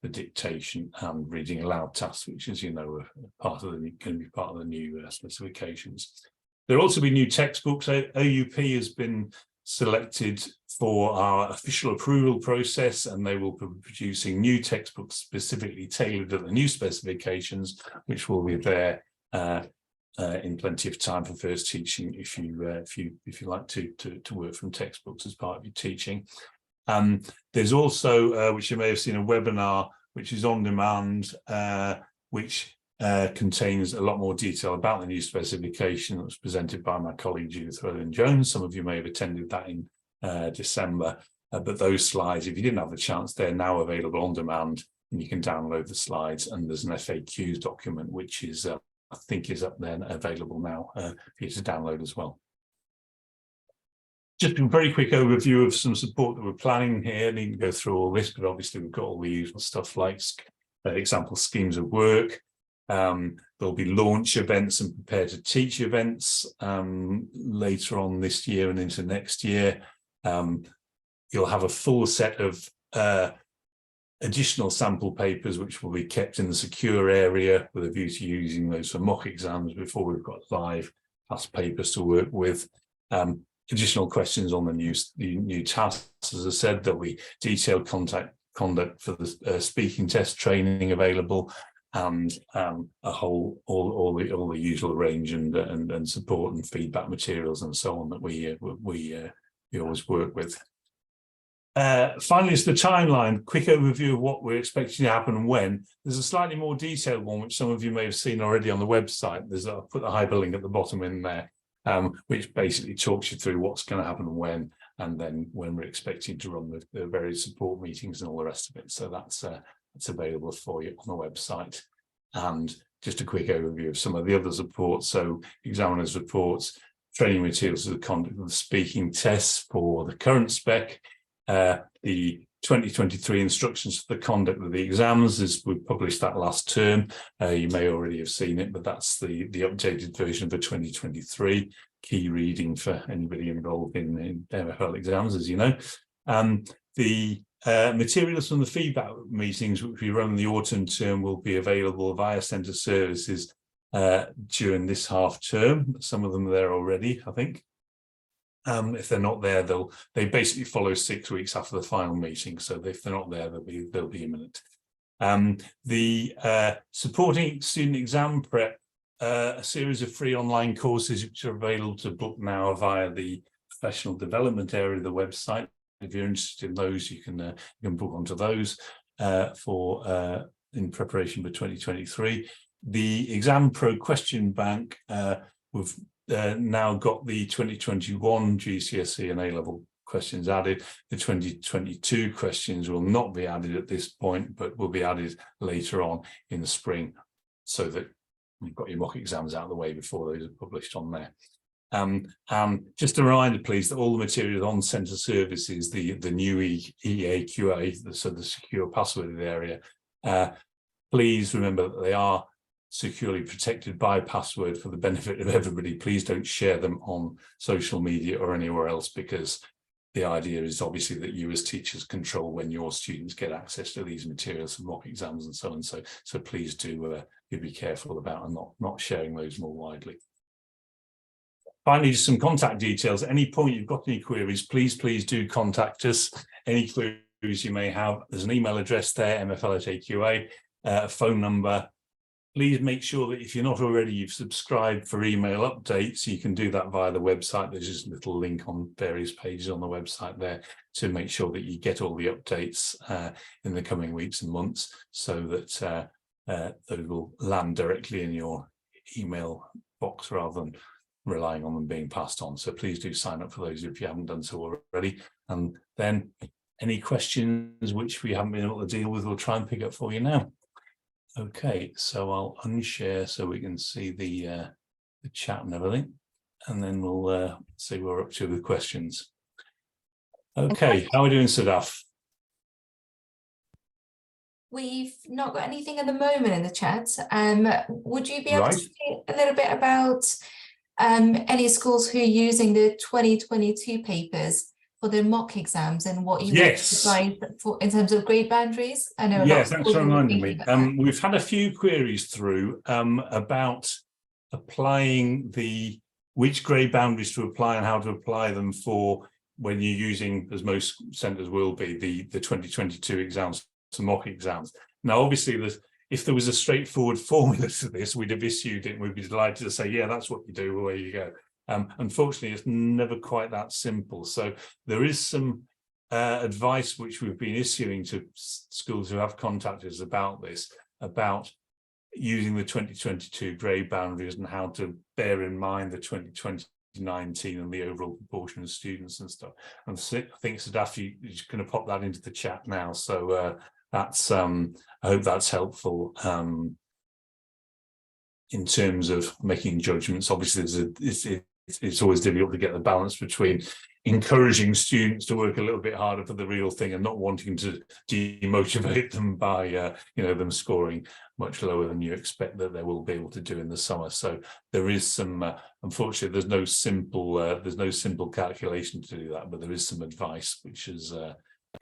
the dictation and reading aloud tasks, which, as you know, are going to be part of the new specifications. There'll also be new textbooks. OUP has been selected for our official approval process, and they will be producing new textbooks specifically tailored at the new specifications, which will be there in plenty of time for first teaching if you like to work from textbooks as part of your teaching. There's also, which you may have seen, a webinar which is on demand, which contains a lot more detail about the new specification that was presented by my colleague Judith Jones. Some of you may have attended that in December, but those slides, if you didn't have the chance, they're now available on demand, and you can download the slides. And there's an FAQs document which is I think is up there available now for you to download as well. Just a very quick overview of some support that we're planning here. I needn't go through all this, but obviously we've got all the usual stuff like example schemes of work. There'll be launch events and prepare to teach events later on this year and into next year. You'll have a full set of additional sample papers which will be kept in the secure area with a view to using those for mock exams before we've got live past papers to work with. Additional questions on the new tasks. As I said, there'll be detailed conduct for the speaking test training available, and all the usual range and support and feedback materials and so on that we always work with. Finally, it's the timeline. Quick overview of what we're expecting to happen and when. There's a slightly more detailed one which some of you may have seen already on the website. I'll put the hyperlink at the bottom in there, which basically talks you through what's going to happen and then when we're expecting to run the various support meetings and all the rest of it. So that's available for you on the website. And just a quick overview of some of the other support. So examiners' reports, training materials for the conduct of the speaking tests for the current spec, the 2023 instructions for the conduct of the exams, as we published that last term. You may already have seen it, but that's the updated version for 2023, key reading for anybody involved in MFL exams, as you know. The materials from the feedback meetings, which we run in the autumn term, will be available via centre services during this half term. Some of them are there already, I think. If they're not there, they basically follow 6 weeks after the final meeting. So if they're not there, they'll be imminent. The supporting student exam prep, a series of free online courses which are available to book now via the professional development area of the website. If you're interested in those, you can book onto those in preparation for 2023. The Exam Pro question bank, we've now got the 2021 GCSE and A-level questions added. The 2022 questions will not be added at this point, but will be added later on in the spring, so that you've got your mock exams out of the way before those are published on there. Just a reminder, please, that all the materials on centre services, the new AQA, so the secure password area, please remember that they are securely protected by password for the benefit of everybody. Please don't share them on social media or anywhere else, because the idea is obviously that you as teachers control when your students get access to these materials for mock exams and so on. So please do be careful about and not sharing those more widely. Finally, just some contact details. At any point you've got any queries, please do contact us. Any queries you may have, there's an email address there, mfl@AQA, a phone number. Please make sure that if you're not already, you've subscribed for email updates. You can do that via the website. There's just a little link on various pages on the website there to make sure that you get all the updates in the coming weeks and months, so that those will land directly in your email box rather than relying on them being passed on. So please do sign up for those if you haven't done so already. And then any questions which we haven't been able to deal with, we'll try and pick up for you now. Okay, so I'll unshare so we can see the chat and everything, and then we'll see where we're up to with questions. Okay, how are we doing, Sadaf? We've not got anything at the moment in the chat. Would you be able to say a little bit about any schools who are using the 2022 papers for their mock exams and what you would advise for in terms of grade boundaries? I know. Yes, thanks for reminding me. We've had a few queries through about applying which grade boundaries to apply and how to apply them for when you're using, as most centres will be, the 2022 exams to mock exams. Now, obviously, if there was a straightforward formula to this, we'd have issued it and we'd be delighted to say, yeah, that's what you do, away you go. Unfortunately, it's never quite that simple. So there is some advice which we've been issuing to schools who have contacted us about this, about using the 2022 grade boundaries and how to bear in mind the 2019 and the overall proportion of students and stuff. And I think, Sadaf, you're just going to pop that into the chat now. So that's I hope that's helpful in terms of making judgments. Obviously, it's always difficult to get the balance between encouraging students to work a little bit harder for the real thing and not wanting to demotivate them by them scoring much lower than you expect that they will be able to do in the summer. So there is some unfortunately there's no simple calculation to do that, but there is some advice which has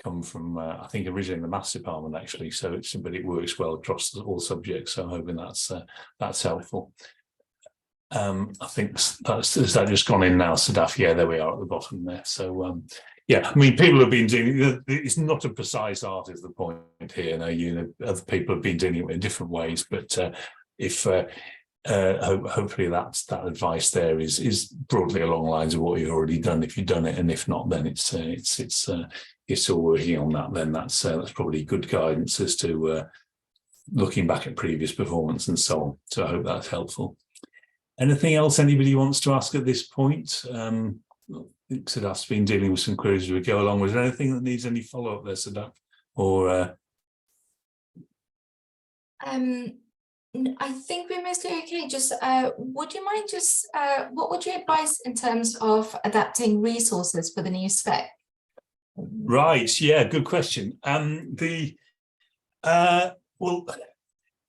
come from I think originally the maths department, actually. So but it works well across all subjects. So I'm hoping that's helpful. I think has that just gone in now, Sadaf? Yeah, there we are at the bottom there. So yeah, I mean, people have been doing it's not a precise art is the point here. Now, other people have been doing it in different ways, but if hopefully that advice there is broadly along the lines of what you've already done, if you've done it, and if not, then it's still working on that. Then that's probably good guidance as to looking back at previous performance and so on. So I hope that's helpful. Anything else anybody wants to ask at this point? I think Sadaf's been dealing with some queries as we go along. Was there anything that needs any follow-up there, Sadaf? Or I think we're mostly okay. Just would you mind what would you advise in terms of adapting resources for the new spec? Right, yeah, good question. Well,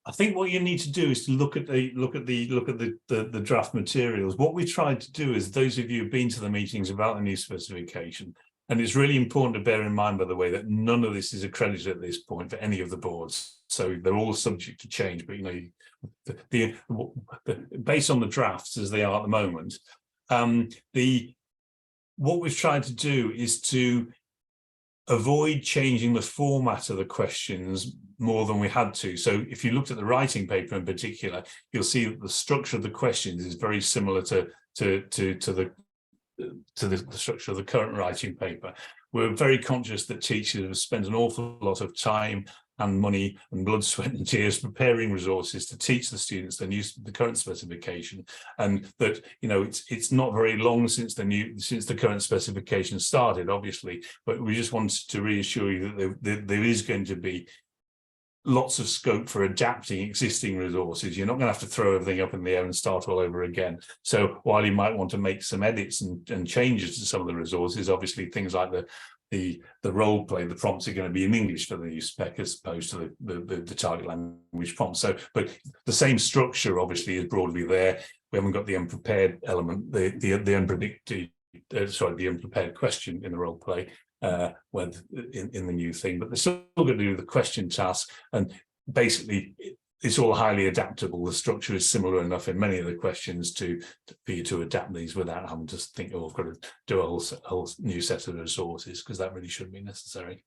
I think what you need to do is to look at the draft materials. What we tried to do is, those of you who've been to the meetings about the new specification, and it's really important to bear in mind, by the way, that none of this is accredited at this point for any of the boards. So they're all subject to change. But based on the drafts as they are at the moment, what we've tried to do is to avoid changing the format of the questions more than we had to. So if you looked at the writing paper in particular, you'll see that the structure of the questions is very similar to the structure of the current writing paper. We're very conscious that teachers have spent an awful lot of time and money and blood, sweat and tears preparing resources to teach the students the current specification, and that, you know, it's not very long since the current specification started, obviously, but we just wanted to reassure you that there is going to be lots of scope for adapting existing resources. You're not going to have to throw everything up in the air and start all over again. So while you might want to make some edits and changes to some of the resources, obviously things like the role play, the prompts are going to be in English for the new spec as opposed to the target language prompts. So, but the same structure obviously is broadly there. We haven't got the unprepared element, the unpredicted, the unprepared question in the role play. In the new thing, but they're still going to do the question task, and basically it's all highly adaptable. The structure is similar enough in many of the questions for you to adapt these without having to think, oh, I've got to do a whole new set of resources, because that really shouldn't be necessary.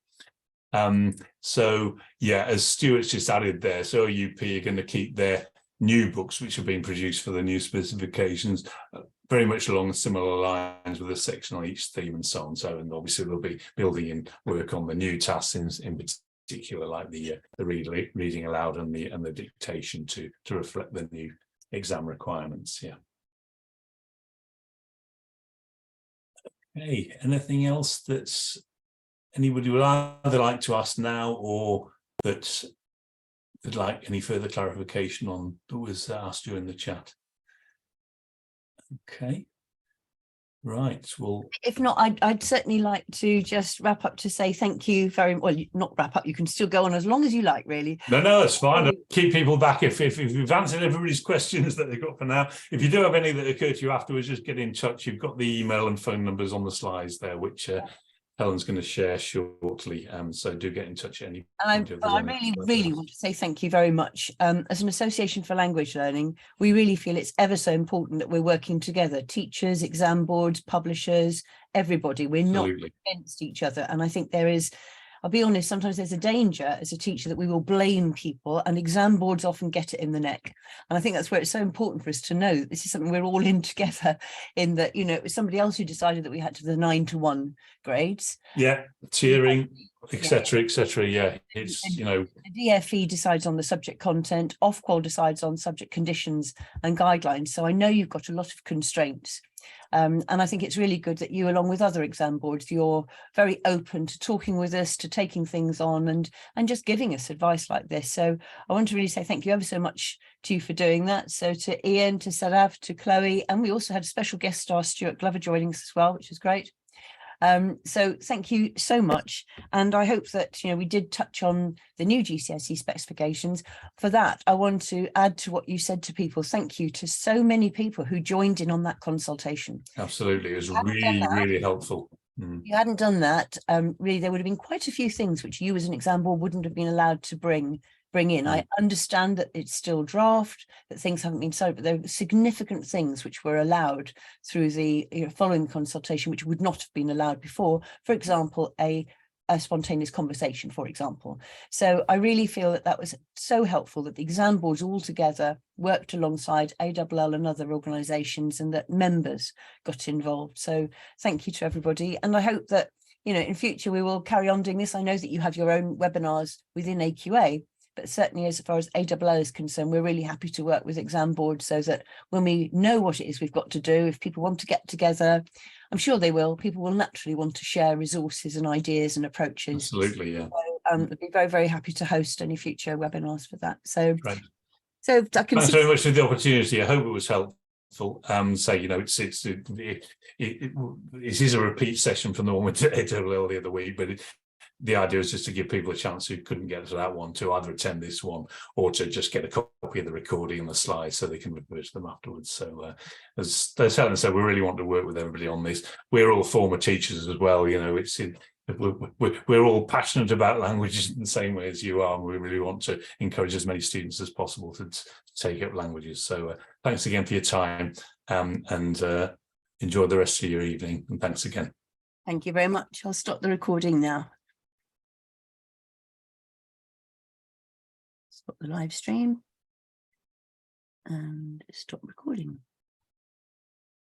So yeah, as Stuart's just added there, so UP are going to keep their new books which are being produced for the new specifications very much along similar lines, with a section on each theme and so on. So, and obviously they'll be building in work on the new tasks in particular, like the reading aloud and the dictation to reflect the new exam requirements. Yeah. Okay. Anything else that's anybody would either like to ask now, or that would like any further clarification on that was asked during the chat? Okay, right. Well, if not, I'd certainly like to just wrap up to say thank you very well. Not wrap up, you can still go on as long as you like, really. No, it's fine. I'll keep people back if you've answered everybody's questions that they've got for now. If you do have any that occur to you afterwards, just get in touch. You've got the email and phone numbers on the slides there, which Helen's going to share shortly. So do get in touch at any point. I really want to say thank you very much. As an Association for Language Learning, we really feel it's ever so important that we're working together, teachers, exam boards, publishers, everybody. We're not against each other. And I think there is, I'll be honest, sometimes there's a danger as a teacher that we will blame people, and exam boards often get it in the neck. And I think that's where it's so important for us to know that this is something we're all in together, in that, you know, it was somebody else who decided that we had to the 9-to-1 grades. Yeah, tiering, etc., etc. Yeah, it's, you know, the DFE decides on the subject content, Ofqual decides on subject conditions and guidelines. So I know you've got a lot of constraints. And I think it's really good that you, along with other exam boards, you're very open to talking with us, to taking things on and just giving us advice like this. So I want to really say thank you ever so much to you for doing that. So to Ian, to Sadaf, to Chloe, and we also had a special guest star, Stuart Glover, joining us as well, which was great. So thank you so much, and I hope that, you know, we did touch on the new GCSE specifications. For that, I want to add to what you said to people. Thank you to so many people who joined in on that consultation. Absolutely, it was really helpful. If you hadn't done that, really there would have been quite a few things which you as an exam board wouldn't have been allowed to bring in. I understand that it's still draft, that things haven't been decided, but there are significant things which were allowed through the following consultation which would not have been allowed before. For example, a spontaneous conversation, for example. So I really feel that that was so helpful, that the exam boards all together worked alongside ALL and other organisations, and that members got involved. So thank you to everybody, and I hope that, you know, in future we will carry on doing this. I know that you have your own webinars within AQA, but certainly as far as ALL is concerned, we're really happy to work with exam boards, so that when we know what it is we've got to do, if people want to get together, I'm sure they will, people will naturally want to share resources and ideas and approaches. Absolutely, yeah. So, I'd be very, very happy to host any future webinars for that. So, right. So I can Thanks very much for the opportunity. I hope it was helpful. So, you know, it is a repeat session from the one with ALL the other week, but the idea is just to give people a chance who couldn't get to that one to either attend this one or to just get a copy of the recording and the slides so they can refer to them afterwards. So as Helen said, we really want to work with everybody on this. We're all former teachers as well. You know, we're all passionate about languages in the same way as you are, and we really want to encourage as many students as possible to take up languages. So thanks again for your time, and enjoy the rest of your evening, and thanks again. Thank you very much. I'll stop the recording now. Stop the live stream and stop recording.